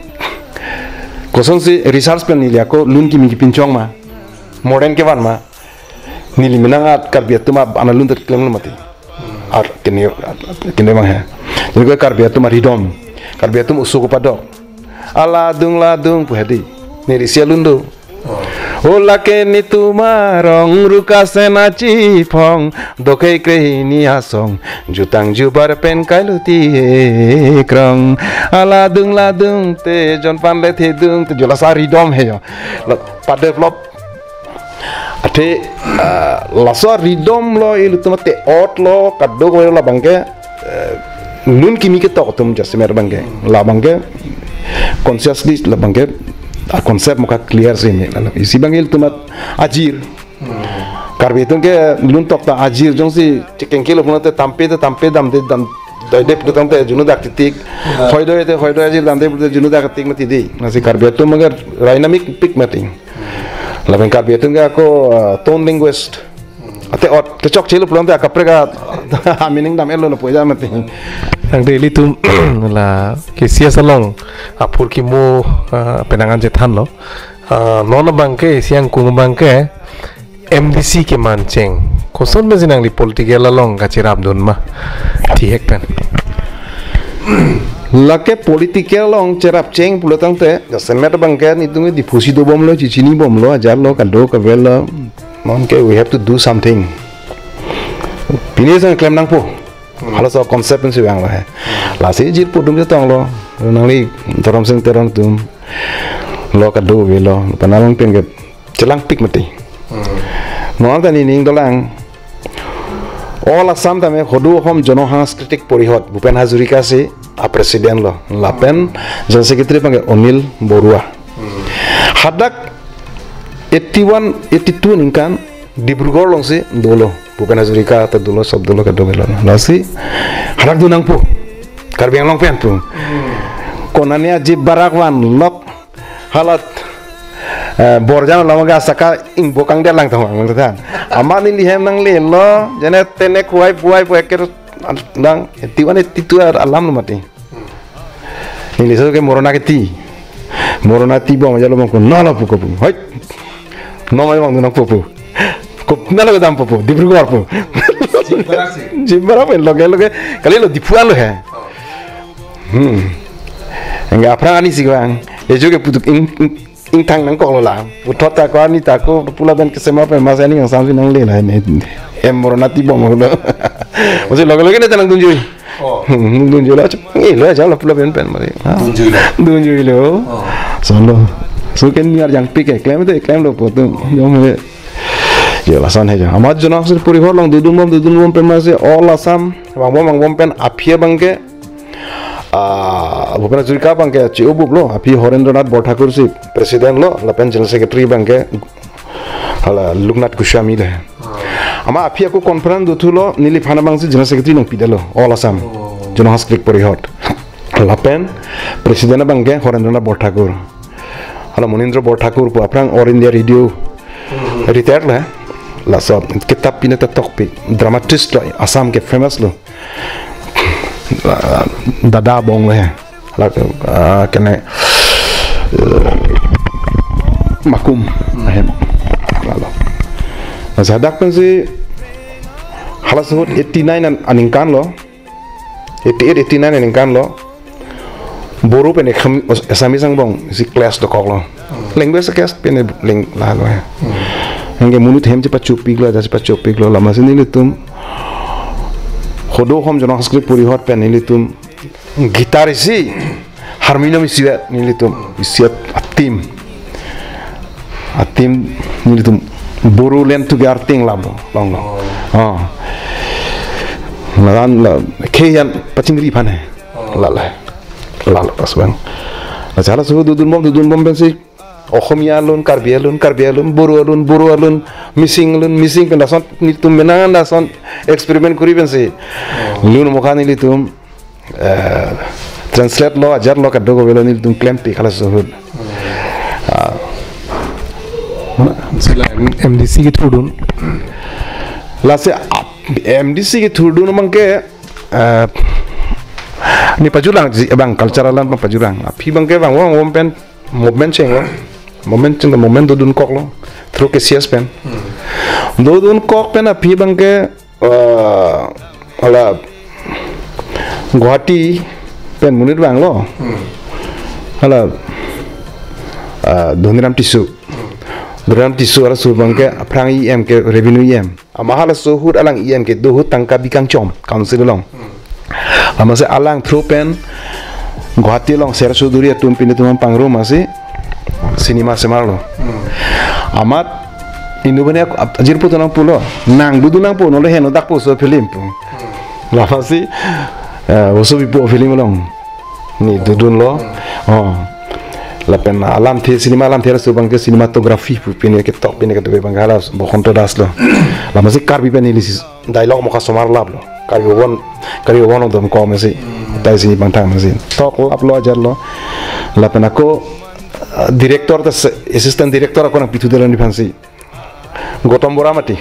koson si research pen ni ko lun ki mi pinchong ma modern ke ban ma nili minanga karbiat ma analun tet klem mate ar kini mang ha jadi ko karbiat ma ridom karbiat usuko padok ladung puhadi niri sialundo ola ke ni tumarong rukasena cipong dokai krehini asong jutang jubar pen kailuti krong ladung te jon panle thedung te jolasari dom heyo pa develop ate lasa ridom lo ilu tumate ot lo kaddo ko la bangke nun kimi ke tok tum jasmer bangke la bangke consciously la bangke a konsep muka clear sih ni isi bangil tumat ajir karbitung ke lun tok ta ajir jong si chicken kilo pun te tampe dam de dam dep de tam te junu dak titik hoido ajir dam de junu dak titik mati di nasi karbitung magar dynamic pick mating la bang karbitung ke ako tone linguist ate ot kecok cilu pun te akapre ka meaning dam elo no poja mati ang daily tum la kisia salong apur ki mo penangan jethan lo nona bangke siang kung bangke MDC ke manceng koson me jinang li political lalong kachirap don ma thihek pen lake political long cerap ceng pulotang te semet bangke ni tungi difusi do bom lo cicini bom lo ajar lo kado ka vel non ke we have to do something pini sang claim nang po halo so konsep si yang lah la si jit pudum je tong lo nang li torom sing terong tum lo kado we lo panalong pen ke celang pik mati no tani ning dolang all asam tame hodu hom jono sanskritik porihot Bhupen Hazarika se a presiden lo lapen jan secretary pange Onil Borua hadak 81 82 ningkan Dibrugarh long se dolo Bhupen Hazarika ta dolo sob dolo kado belo lasi harak dunang pu karbiang long pen pu konania jib barakwan lok halat borjang lamaga saka ing bokang dia lang tong mang tan amani lihem nang le lo jane tene kuai puai ker nang 81 82 alam mati ini so ke morona ke ti bom jalo mong nala pu ko pu hoi no mai mang dunang pu kop nala ko dam pu Dibrugarh pu jimbarak pen loge kali lo dipuan lo he enggak apa ani sih bang ya juga putuk ing tang nang kok lo lah putot ta ko ani ta ko pula ben kesema pen mas ani yang sampai nang le lah ini morona ti bom lo masih loge ne tanang tunjui tunjui lo lo aja lo pula ben mari tunjui lo solo so ken niar yang pik klaim lo potom yom ya lasan heja amat jonak sir puri horlong dudun bom pen masih all asam bang pen apia bangke Bhupen Hazarika bangke ciobuk lo api Horendranath Bordhakur si presiden lo lapen general secretary bangke hala Luknath Goswami le ama api aku conference dutu lo nili phana bangsi general secretary nang pidalo all asam jonak skrik puri hot lapen presiden bangke Horendranath Bordhakur hala Monindra Bordhakur pu aprang All India Radio retired lah lasot kitab pina tokpik dramatist lo Assam ke famous lo dada bong le la kene makum ahem lalu sadak pun si halas 89 aningkan lo 88 89 aningkan lo boru pen Assami sang bong si class do kok lo language class pen ling lalu ya hingga mulut hem cepat cupik lo lama sini litum khodo hom jono sanskrit puri hot pen litum gitar isi harmonium isi litum atim nilitum buru len tu garting labo long lan la keyan pachingri phane la pas bang la jala su dudun bom bensi Okhomia alun, Karbi alun, Buru alun, missing pen dason nitum menan dason eksperimen kuri bensi. Lun mukhan nitum translate lo ajar lo kaddo ko belo nitum claim pi kala sohud. Sila MDC ki thudun. La se MDC ki thudun mangke ni pajurang bang culturalan bang pajurang. Phi bangke bang wong pen movement cheng lo. Moment do dun kok lo through ke sias pen do dun kok pen a phi bangke ala Guwahati pen munir bang lo ala Dhoniram tisu ala su bangke aprang IM ke revenue IM amahala so hut alang IM ke do hut tangka bikang chom council long amase alang through pen Guwahati long ser suduria tum pin tum pangro mase cinema semarlo amat indubanya ajir puto nang pulo nang dudu nang puno le heno dak so film pu la fasi oso bipo film long ni dudun lo la pen alam the cinema alam the so bangke cinematography pu pine ke tok pine ke be bangala bo khonto das lo la masik karbi pen ilis dialogue mo ka somar lab lo kari won of them ko mesi tai sini bantang mesi tok lab lo ajar lo la pen ako director the assistant director ako nang pitu dalan difansi Gautam Boramati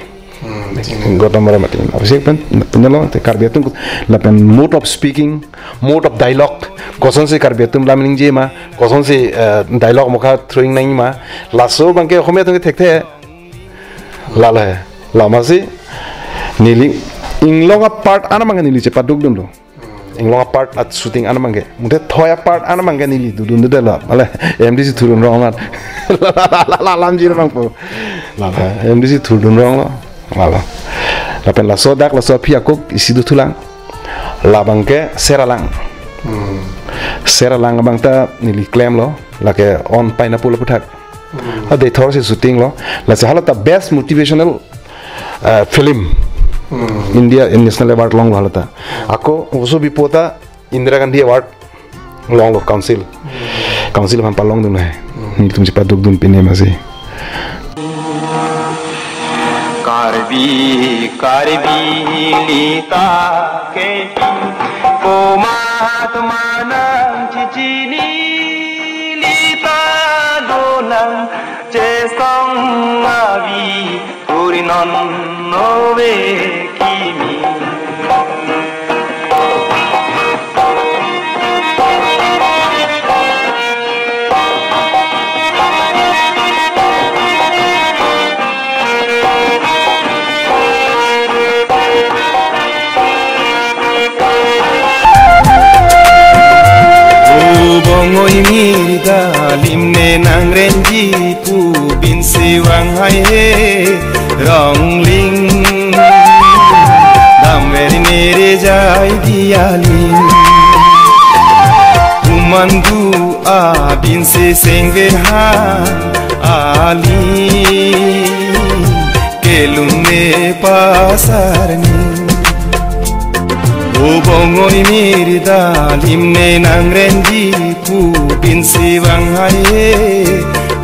abisek pen penelo te karbiatum la pen mode of speaking mode of dialogue koson se karbiatum lamning je ma koson se dialogue mokha throwing nai ma laso bangke khome to thekte la masi nili inglonga part ana manga nili che paduk dum lo inglonga part at shooting ana mange mute thoya part ana mange nili dudun de la ale MDC thurun rong la lamjir bang po la MDC thurun rong la pen la sodak la so pia kok isi du tulang la bangke seralang bang ta nili claim lo la ke on pineapple puthak de thor se shooting lo la sa halata best motivational film India National Award long halata ako uso bipota Indira Gandhi Award long lo council man palong dun hai ni tum cepat duk dun pine masih Karbi lita ke komat manang cicini lita donang cesong avi turinon nove kimi Bongoi mirda limne nang renji pu bin siwang hai rongling dameri nere jai diali kumandu a bin se sengve ha ali kelunne pasarni Bongoi mirda limne nang renji pu bin siwang hai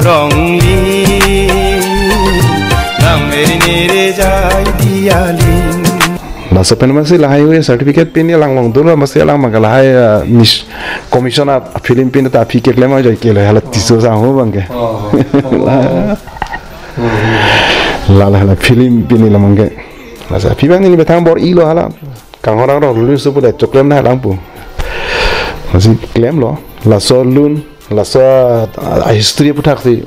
rongli nameri nere jai dialin la sepen masih lahai we certificate pin lang long dulu masih lang magala hai mis commission film pin ta phi ke klema jai ke la tiso sa ho bangke la film pin la mangke la sa phi bang ni betang bor ilo hala kang orang ro lulus su pula choklem na lampu masih claim lo la so lun la so history putak si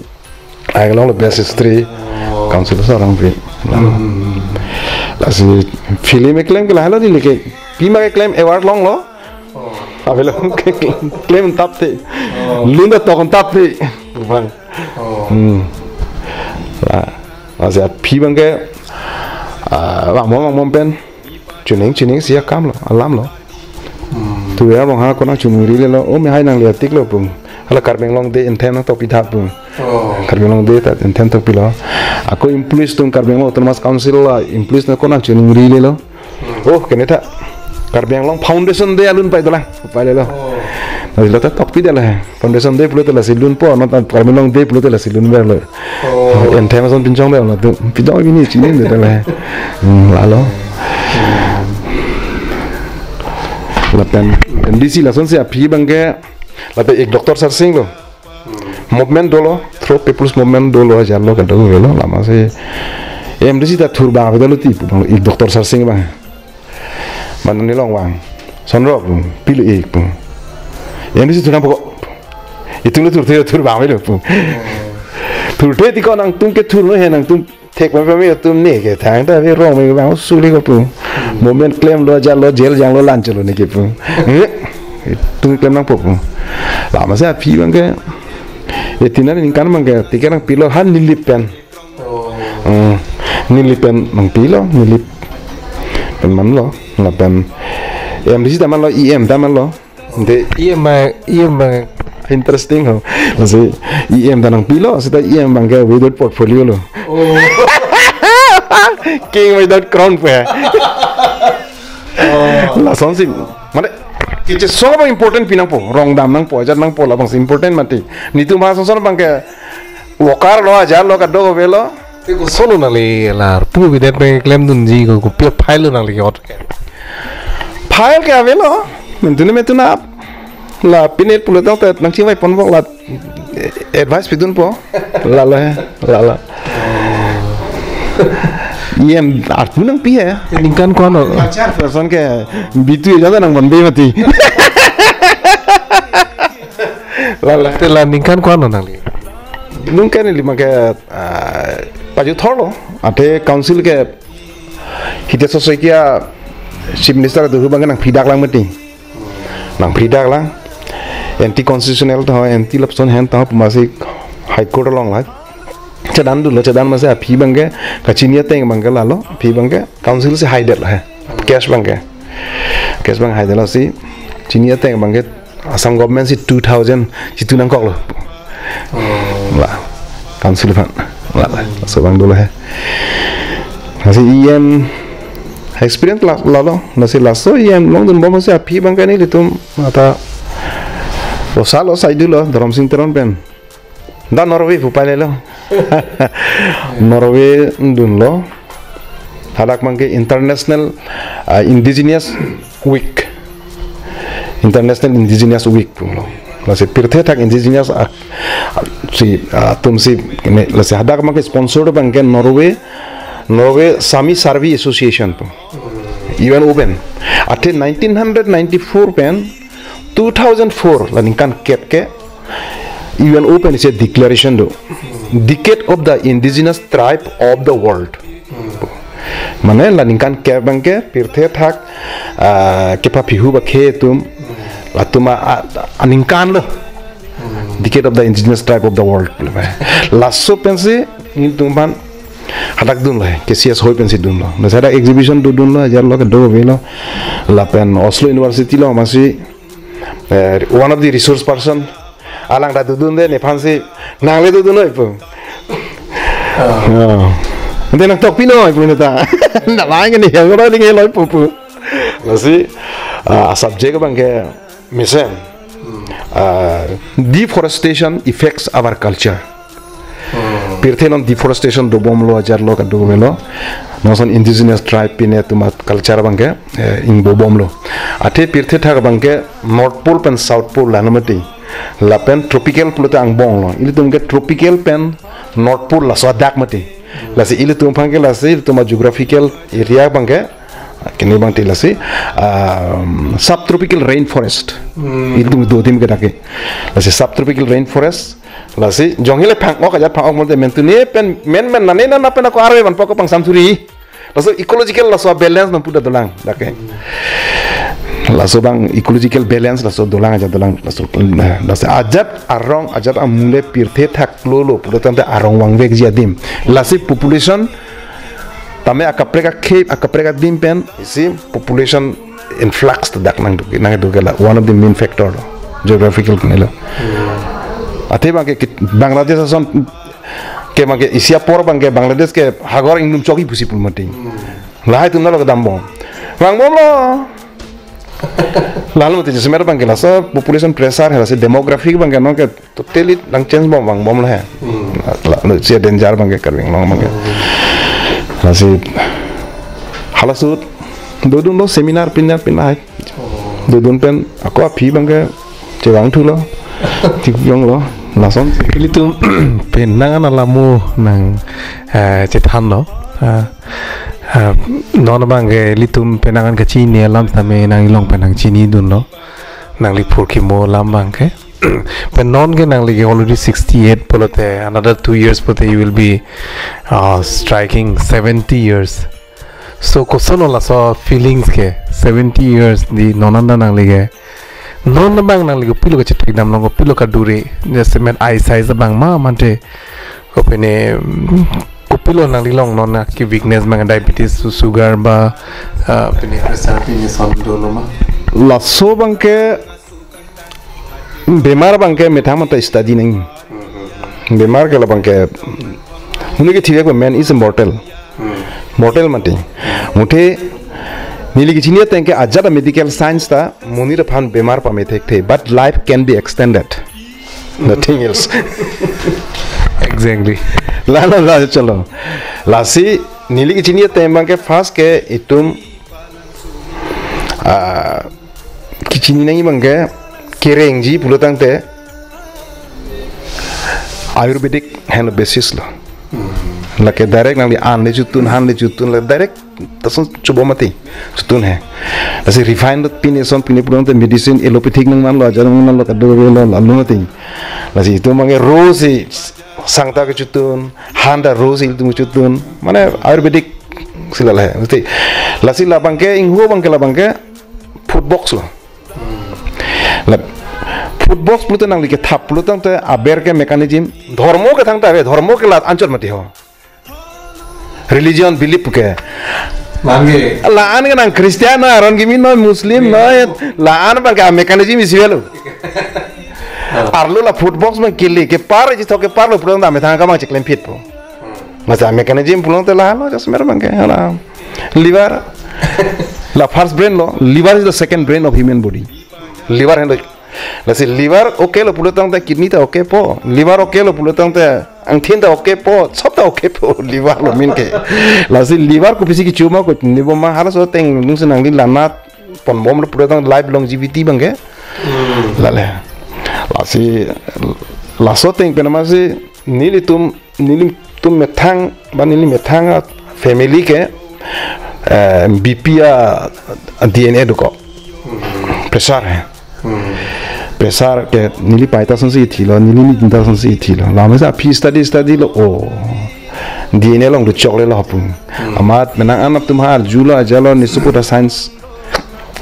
ai long lo best history council sa orang pi la si film e claim ke la halo ni ke pima ke claim award long lo avelo ke claim tap te lun da to kon tap te bang la masih pi bang ke mong pen chuning sia kam lo alam lo tu ya bang ha ko na chunuri le lo o me hai nang le tik lo pung hala Karbeng de intern nang to pidha pu Karbeng de ta intern to pilo aku influence tung Karbeng autonomous council la influence na ko nang chunung ri le lo oh keneta Karbeng foundation de alun pai dolang pai le lo lo ta tok pi de la foundation de pulo la silun po no ta Karbeng de pulo la silun ber lo intern son pinjong de la tu pinjong ini chini de la la lo la pen ndisi la son se api bangke la pe ek doctor sar sing lo movement dolo throw people's movement dolo jar lo ka do velo lama se ndisi ta thur ba vedalo ti pu ek doctor sar sing ba man ni long wang son ro pi lu ek pu ndisi thuna po itu lu thur ba velo pu thur te ti ko nang tum ke thur no he nang tum thek ba me tum ne ke thang ta ve ro me ba su li ko pu moment claim lo jar lo jail jang lo lan chalo ni ke pu tung claim nang po pu lama se api bangke etinan ingkan bangke tikerang pilo han nilipen nilipen mang pilo nilip pen man lo lapen disi taman lo taman lo de interesting ho masih tanang pilo sita bangke without portfolio lo king without crown pe la son si mane kiche soba important pinang po rong dam nang po ajar nang po la bang important mati nitu ma son bangke lokar lo ajar lo ka do velo Ko solo nali lar pu bidet pe claim dun ji ko pe file nali yot file ke avelo mentune metuna la pinet pulo ta nang chi vai pon bok la advice pidun po la artu nang pi ya ningkan ko no ajar person ke bitu jada nang bonbe mati la te la ningkan ko no nali nungkan ni lima ke paju tholo ate council ke hite sosoikia chief minister du bang nang phidak lang mati nang phidak lang anti constitutional to anti lapson hen to pumasi high court long la chadan du lo chadan ma se phi bangke kachinia teng bangke la lo phi bangke council se hide la cash bang hide la si chinia teng bangke asam government si 2000 si tu nang kok lo la council fan la so bang dulu he masih experience la lo masih la so long dun bom se phi bangke ni litum ata lo salo sai dulu dalam sing teron pen da Norway pupale lo Norway dun lo halak mangke international indigenous week lo lase pirthe tak indigenous si tum si lase hadak mangke sponsored bangke Norway Sami Survey Association UN Open ate 1994 pen 2004 laningkan cap ke UN Open is a declaration do decade of the indigenous tribe of the world mane laningkan cap bangke pirthe thak kepa pihu ba khe tum latuma aningkan lo decade of the indigenous tribe of the world lasso pensi ni tumban hadak dun la kesias hoi pensi dun lo nasada exhibition do dun lo jar lo ka do velo la pen Oslo University lo masi one of the resource person alang da dudun de ne phansi nangle dudun oi pu de nang tok pino oi pu ta na lang ni ya ro ni loi pu lasi subject bangke mission deforestation affects our culture pirthenon deforestation do bomlo ajar lo ka do melo noson indigenous tribe pine tuma culture bangke in bo bomlo ate pirthe thak bangke north pole pen south pole lanamati la pen tropical pole ang bong lo ili tumke tropical pen north pole la so dak mati la se ili tum phangke la se tuma geographical area bangke kini bangti la se subtropical rainforest ili tum do tim ke dake la se subtropical rainforest la si jonghile phang ok ja phang ok molte mentune pen men nane na pen ko arwe ban poko pang samsuri la so ecological la so balance na puda dolang dake la so bang ecological balance la so dolang aja dolang la so ajat arong ajat amule pirthe thak lolo puda tante arong wang vek jiadim la si population tame akapreka dim pen si population influx dak nang do gala one of the main factor geographical nelo Ate bangke Bangladesh ason ke bangke Asia por bangke Bangladesh ke hagor indum choki pusi pul mati. Lahai tu nalo kedam bom. Bang bom lo. Lalu mati semer bangke lah so population pressure lah se demographic bangke no ke totally lang change bang bom lah. Lalu sia danger bangke kerwing long bangke. Lah si halasut dodun lo seminar pindah dodun pen aku api bangke cewang tu lo. Tiang lo langsung itu penangan alamu nang cetan lo non bangke litum penangan ke Cina lam tame nang ilong penang Cini dun lo nang lipur kimo lam bangke penon ke nang lagi already 68 polote another 2 years polote you will be striking 70 years so kosono la so feelings ke 70 years di nonanda nang lagi non bang nang ligo pilo ka cetak dam nang pilo ka dure jese men ai size bang ma mante ko pene ko pilo nang lilong non na ki weakness bang diabetes sugar ba pene pressure pene son do no ma la so bang ke bemar bang ke metamata study nang bemar ke la bang ke उन्हें के ठीक है man is mortal mati Muthe नीली की चिनिया तंके आजादा medical science ता मुनीर फान बीमार पामे थे but life can be extended nothing else exactly ला चलो लासी नीली की चिनिया तंबा के फास्ट के इतुम की चिनी नहीं बंगे केरेंग जी पुलतांग ते आयुर्वेदिक हैंड बेसिस लो लके डायरेक्ट नाली आन ले जुतुन ले डायरेक्ट तसन चुबो मती जुतुन है ऐसे रिफाइंड पिने सोन पिने पुरन ते मेडिसिन एलोपैथिक नंग मान लो आजार नंग लो कदो लो लालु मती लासी तो मंगे रोज सांगता के जुतुन हांडा रोज इल जुतुन माने आयुर्वेदिक सिलाल है उते लासी ला बंके इंगो बंके ला बंके फूड बॉक्स लो ला फूड बॉक्स पुलते नांग लिके थाप पुलते ते आबेर के मेकानिज्म धर्मो के थांगता है धर्मो के ला अंचल मती हो religion belief ke laan ke nang Kristian orang gini no Muslim no laan bang ke mechanism isiwelo arlo la food box में किले के पार जिस के पार लो पुरन दा में थांगा मा चक्लेम फिट पो मजा mechanism पुरन ते ला लो जस मेरे बंगे हला liver la first brain lo liver is the second brain of human body liver है lasi liver okay lo pulo tang ta kidney ta okay po liver okay lo pulo tang ta angthin ta okay po sob ta okay po liver lo min ke lasi liver ko pisi ki chuma ko nibo ma hala so teng nung senang di lana pon bom lo pulo tang life longevity bangke lale lasi laso teng penama se nili tum methang ba nili methang family ke BP DNA do ko pressure है प्रेशर के नीली पाइता संसी थी लो नीली निंदा संसी थी लो लामे सा फी स्टडी लो ओ डीएनए लोंग द चॉकलेट लो हपुन अमात मेना अनप तुम्हार जुलो अजलो निसुपुटा साइंस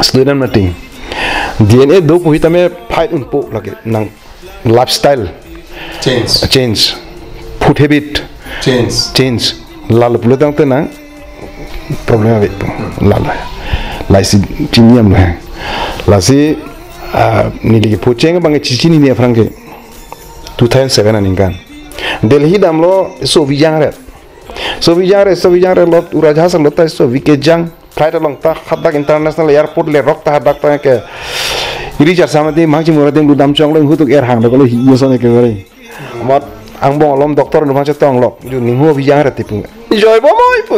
स्टूडेंट मटिंग डीएनए दो पुहित में फाइट उन पो लगे नंग lifestyle change food habit change लाल पुलतंग ते ना प्रॉब्लम है लाल लाइसी चिनियम है लासी नीली के पोचेंग बंगे चिचिनी ने फ्रंगे 2007 अनिंगान दिल्ली दामलो सो विजांग रे लोट उराजा सा लोटा सो विके जंग फ्लाइट लोंगता खतक इंटरनेशनल एयरपोर्ट ले रोकता हदकता के इरिजार सामते मांगची मोरादें लुदाम चंग लो हुतुक एयर हांग लगलो हियोसने के गरे मत आंबो अलम डॉक्टर नु माचे तंग लो जो निंगो विजांग रे तिपु जय बमय पु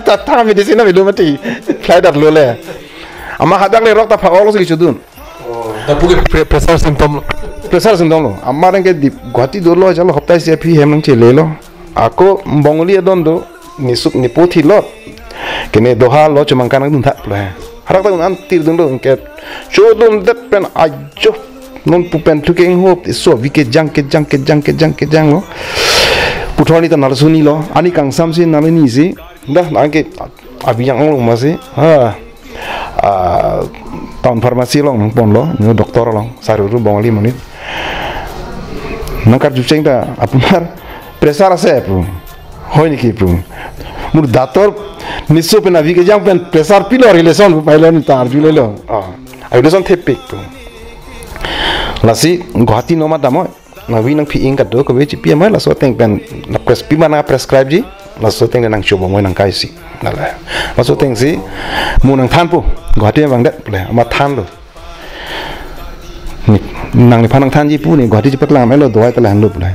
ता ता मेडिसिन बिलो मति फ्लाइट at लोले अमा हदक ले रोकता फावलो से चुदुन pressure symptom lo amaran ke guati dolo jalo hoptai se phi hemang che le lo ako bongoli adondo nisuk nipothi lo kene doha lo chumangkan dun tha pla harak ta an tir dun lo ke chodum dat pen ajo non pupen tuking hop so vike jang lo puthoni ta narsuni lo ani kangsam si nalani si dah nangke abiyang lo masi tahun farmasi long pon lo nyo doktor long saruru bongli menit nangkar juceng ta apunar pressure ase pu hoy ni ki pu mur dator nisso pe navi ke jang pen pressure pilo relation pu pailon tar jule lo relation thepik pu lasi guwahati noma damo na wi nang phi ing kat do ko chi pi ma la so teng pen na pi mana prescribe ji la so teng nang chobo moi nang kai si na la so teng si mu nang than pu Guwahati bang det ple ma than lo nang ni phanang than ji pu ni Guwahati pat lang melo doi ta lang lo ple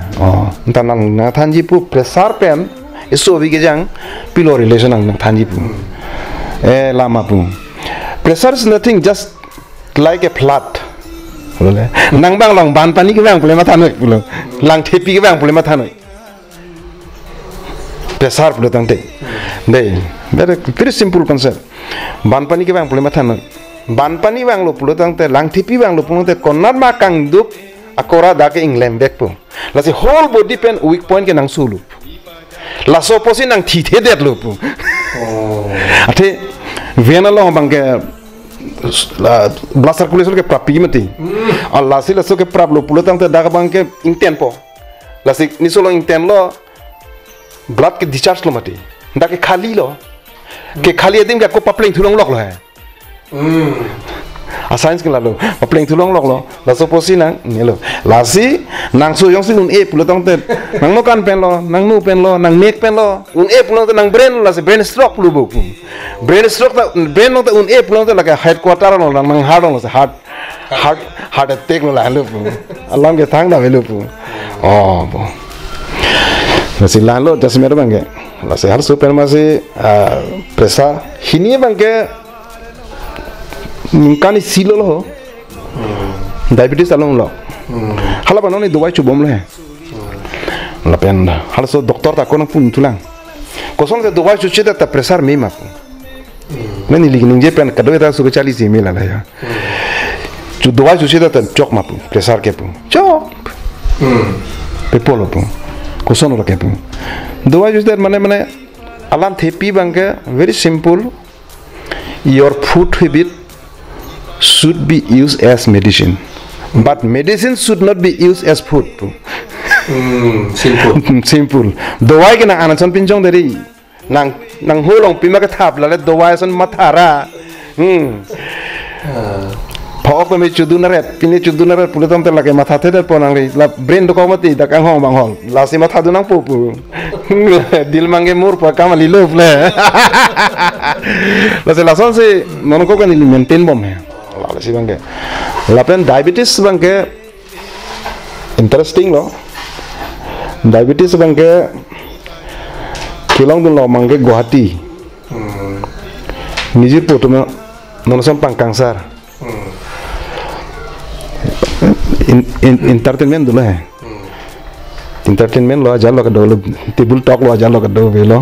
tan nang na than ji pu pressure pen iso wi ge jang pilo relation nang than ji pu lama pu pressure is nothing just like a flood nang bang long ban pani ke bang pule ma thanoi pulo lang thepi ke bang pule ma thanoi pressure pulo tang te dei very simple concept ban pani ke bang pule ma thanoi ban pani bang lo pulo tang te lang thepi bang lo pulo te konat ma kang dup akora da ke inglem back pu la si whole body pen weak point ke nang sulu la so posi nang thi the det lo pu ate vena lo bang ke blood circulation ke prapi mati Allah si laso ke prab lo pulo tang te daga bang ke inten po lasi ni solo inten lo blood ke discharge lo mati da ke khali lo ke khali edim ke ko papling thulong lok lo hai a science ke lalo papling thulong lok lo laso posi nang ni lo lasi nang so yong sin un e pulo tang te nang no kan pen lo nang nu pen lo nang mek pen lo un e pulo nang brain lasi brain stroke pulo bu brain stroke brain no un e pulo la ka headquarter no nang heart no heart attack no la lo pu alam ke thang da velo pu bo lasi la lo jasme ro bangke lasi har super masi pressure hini bangke kani silo lo diabetes along lo hala ba noni dawai chu bom le la pen hala so doktor ta kono pun tulang kosong te dawai chu cheta ta pressure me ma meni ligning je pen kado ta su ko 40 ml la ya chu dawai chu cheta ta chok ma pu pressure ke pu chok pe polo pu kosong lo ke pu dawai chu der mane alam therapy bangke very simple your food habit should be used as medicine, but medicine should not be used as food. Simple. Dawai ke nang anasan pinjong dari nang holong pima ke thap lalet dawai san mathara. Phok me chudu naret pini chudu naret puletom te lage matha the ponang la brain do komati da kang hong bang hol la si matha du nang pupu dil mange mur pa kamali love le la se la son se non ko kan il maintain bom hai la si bangke la pen diabetes bangke interesting lo diabetes bangke kilong dun lo mangke Guwahati nijir poto me non som pang kangsar entertainment dulu hai entertainment lo aja lo ke dulu table talk lo aja lo ke dulu velo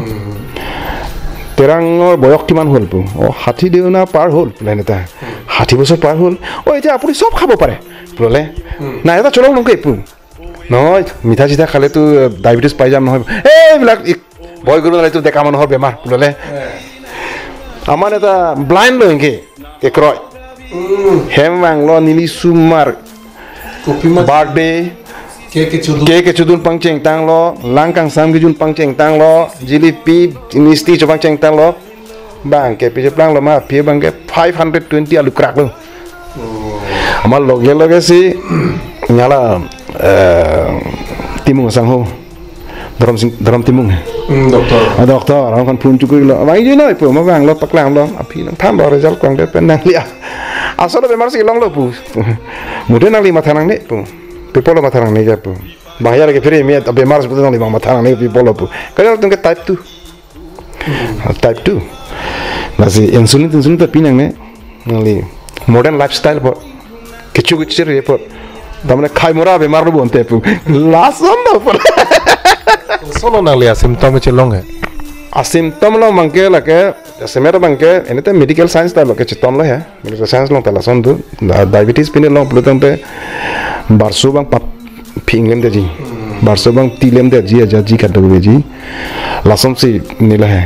terang boyok kiman hol pu hathi deuna par hol plan eta hathi bosor par hol eta apuni sob khabo pare prole na eta cholo nong ke pu noi mitha chita khale tu diabetes pai jam noy bilak boy guru na tu deka man hor bemar prole aman eta blind lo inge ke kroi hemang lo nili sumar birthday ke chudun pangcheng tang lo langkang sam gijun pangcheng tang lo jilipi nisti chobang cheng tang lo bang ke pije plang lo ma pie bang ke 520 alu krak lo amal loge si nyala timung sang ho dalam timung doktor orang kan pun cukup lo bang ji noi pu ma bang lo paklang lo api nang tham lo result kwang de pen nang lia asal bemar si long lo pu muden nang lima thanang ne pu people ma thanang ne ja pu bahaya ke fere me bemar se nang lima ma thanang ne people pu kadang tung ke type 2 nasi insulin ta pinang ne nang li modern lifestyle po kechu kechu re po tamne khai mora bemar lo bonte pu lason lo po solo nang lia symptom che long hai symptom lo mangke la ke semera bangke enete medical science ta lo ke chitom lo hai medical science lo tala son du diabetes pine lo plutong te barso bang pap phingem de ji barso bang tilem de ji aja ji ka do ji lasom si ni la hai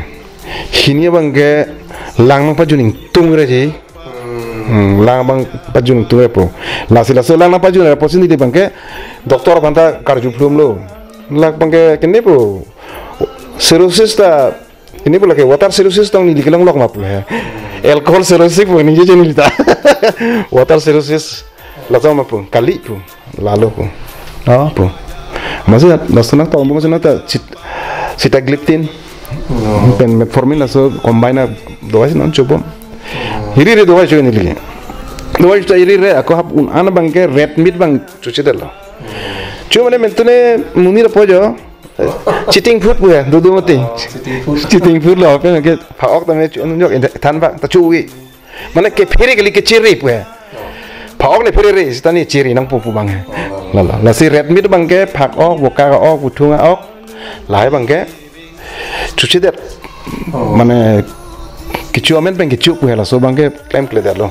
hinia bangke lang pa juning tung re ji lang bang pa juning tung re po la lang pa juning po sin di bangke doktor banta karju plum lo lak bangke kene po cirrhosis ta ini pula ke water cirrhosis tong ni likilang lok map le alcohol cirrhosis po ni je ni ta water cirrhosis la tong map kali po lalo po Oh, bro. Maksudnya nak tahu maksudnya ta sitagliptin. Pen metformin laso combine doa sih non coba. Hiri doa juga ni lagi. Doa itu hiri aku hap anak bangke red meat bang cuci dah lah. Cuma ni mentune munir apa jo? Cheating food buat, dua mati. Cheating food lah, apa nak? Pak ok tamai nunjuk tan pak, tak cuci. Mana ke peri kali ke ciri buat. Pak ok ni peri, sitani ciri nang pupu bang. Lala, nasi red meat bang ke pak ok, buka ok, butung ok, lahai bang ke. Cuci dah. Mana kicu amen bang kicu buat lah, so bang ke claim kle dah lo.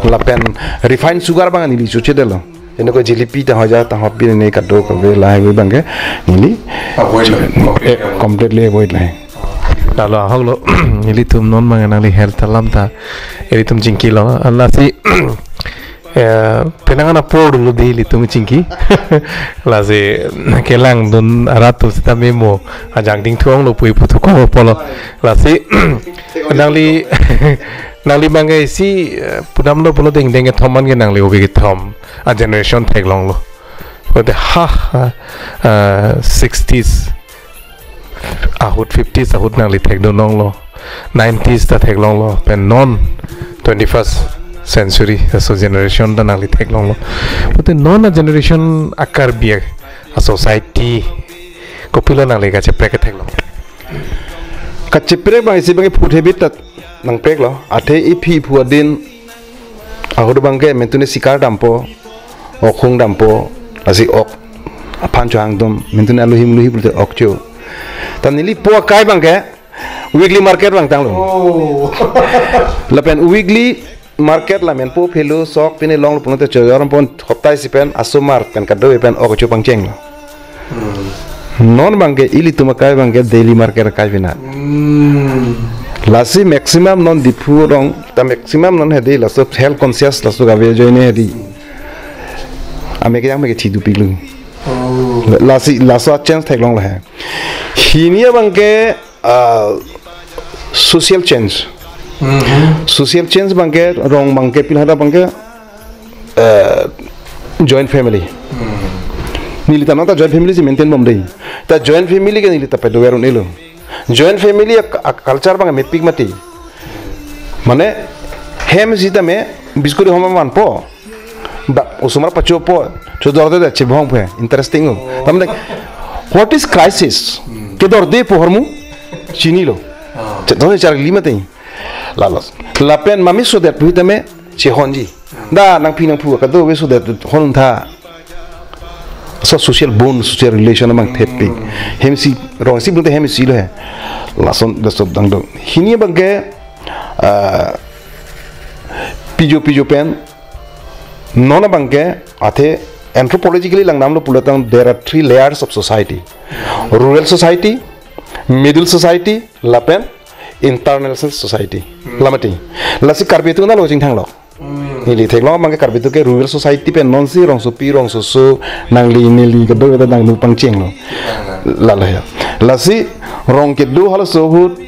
Lapen refined sugar bang ni cuci dah lo. Ini ko jilipi dah aja, dah hobi ni kado kabe lahai bang ke. Ini completely avoid lah. Lalu hang lo ini tum non mengenali health alam ta, ini tum cingki lo, Allah si penangan apa dulu di tum cingki, lah si kelang don aratu si tamemo ajang ting tuang lo pui putu ko polo, lah si nangli bangai si pudam lo polo deng deng thoman ke nangli oke ke thom, a generation tag long lo, pada 60s. Ahut 50s ahut nang li thek do nong lo 90s ta thek long lo pen non 21st century so generation ta nang li thek long lo but non a generation akar bia a society ko pila nang li ka che prek thek lo ka che prek bang isi bang food habit ta nang prek lo athe ipi phuadin ahut bang ke mentune sikar dampo okhung dampo asi ok apan chang dum mentune aluhim luhi bulte ok chu Tanili puak kai bang ke weekly market bang tang lo. Lapen weekly market la men pu phelu sok pini long pun te choyorum pun hoptai sipen asumar pen kado pen ok chu pang cheng lo. Non bang ke ili tuma kai bang ke daily market kai bina. Lasi maximum non dipu rong ta maximum non hedi laso health conscious laso gawe joine hedi. Ame ke yang me ke thidu pilu. Laso chance thek long la hai. Hinia bang ke social change, bang ke rong bang ke pilhada bang ke joint family. Nilita nota joint family si maintain bom dei. Ta joint family ke nilita pedo erun elo. Joint family culture bang me pig mati. Mane hem sita me biskuri homa man po. Ba usumar pacho po. Chodor de chebong pe. Interesting. Tamne what is crisis? Kedor de pohormu chini lo. Jadi cara lima ting. Lalos. Lapen mami so that puita me chehonji. Da nang pinang pu kado we so that honun tha. So social bond, social relation among tepi. Hemsi rong si bunte hemsi lo hai. Lason da sob dang do. Hini bangke pijo pen nona bangke athe anthropologically lang namlo pulatang there are 3 layers of society. Rural society, middle society, lapen, internal society. Lamati. Lasi karbitu na lo jing thang lo. Nili thek lo mang karbitu ke rural society pen non si rong su nang li nili ke do nang nu pang cheng lo. La ya. Lasi rong ke do hal so hut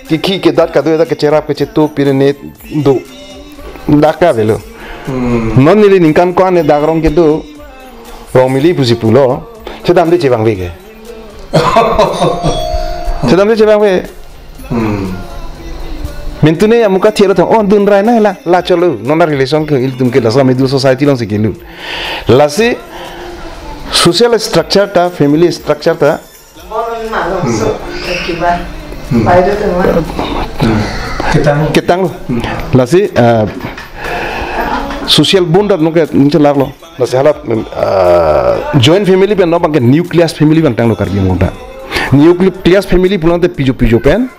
ki ke dat ka do ke cerap ke cetu pirene do daka velo. Non nili ningkan ko ane dagrong ke do rong mili pusi pulo. Sedam de cebang wege. Sedang dia cakap, mentune yang muka tiada tu, oh dun rai na la chalo, nona relation ke iltum ke lasa middle society lang sekilu. Lasi social structure ta, family structure ta. Ketang lo. Lasi social bond dat nuke lag lo. Lasi halap joint family pen no bangke nucleus family bang tang lo karbi muda. Nucleus family pulang te pijo pen.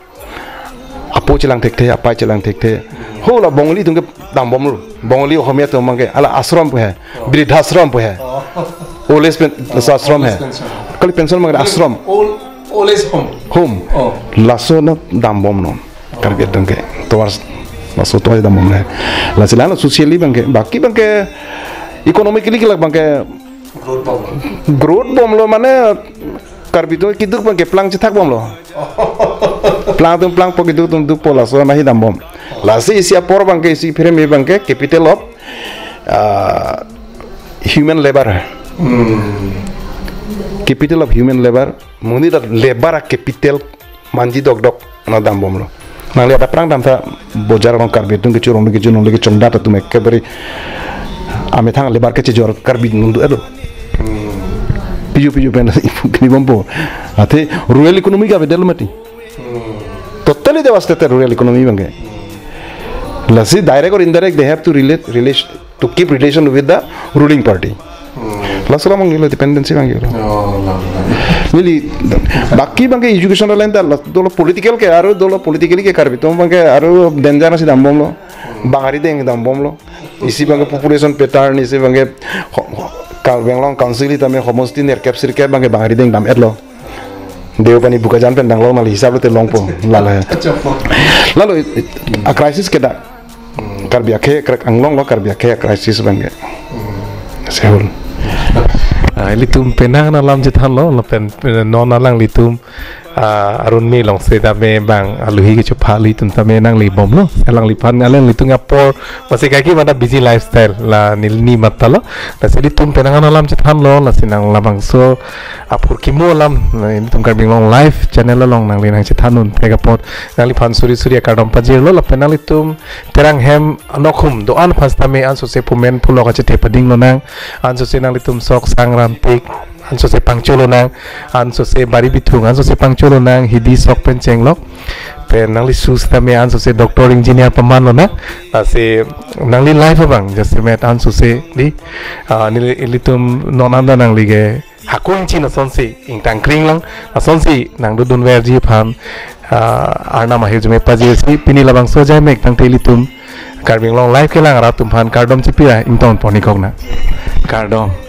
Apo celang tekte, apa celang tekte. Ho la bongli tungke dam bom lo. Bongli homia tu bangke ala asram pu hai, bridhashram pu hai. Oles pen asram hai. Kali pension bangke asram. Oles Home. Laso na dam bom no. Karbi tungke towards laso towards dam bom hai. Lasi lana socially bangke, baki bangke economically kelak bangke growth bom lo mana karbi tu kiduk bangke plang cetak bom lo. Plang po kiduk tum duk pola so mahi dam bom. Lasi isi apor bangke isi pyramid bangke capital of human labor. capital of human labor muni da labor capital manji dok na dam bomlo nang ada perang dam ta bojar rong karbi tung ke curong ke junong ke chomda ta tume ke bari ame thang labor ke jor karbi nundu ado piju pen ni bombo ate rural economy ka bedel mati totally devastated rural economy bange lasi direct or indirect they have to keep relation with the ruling party lasala mangilo dependency mangilo really baki bange education line da dolo political ke aro dolo politically ke karbi tom bange aro denjana si dambom lo bangari deng dambom lo isi bange population pattern isi bange Benglong council itu kami homosti ner capsir ke bange bangari deng dam etlo deu pani buka jan pendang long nali hisab te longpo lalu a crisis ke da karbi akhe anglong lo karbi akhe crisis bange seul litum penang na lam jethan lo pen non alang litum arun mi long se da me bang aluhi ke chupha li tum ta me nang li bom lo alang li pan alang li tunga por masih kaki mana busy lifestyle la nilni matalo la se litum penang na lam jethan lo la sinang labang so apur kimo lam ini tum karbing long live channel long nang li nang jethan nun tega pot nang li pan suri kadam pajir lo la penang litum terang hem anokhum do an phasta me an so se pumen pulo ka che pading lo nang an so se nang litum sok sangram pik anso se pangcholo nang anso se bari bitung anso se pangcholo nang hidi sok penceng lok pen nang li sus tame anso se doktor engineer paman lo na se nang li life bang just met anso se di ni litum nonanda nang li ge hakung chin sonsi ing tang kring lang sonsi nang du dun ver ji phan arna ma he jume paji si pini labang so jai mek tang telitum karbing long life ke lang ra tum phan kardom chipira ing ton poni kok na kardom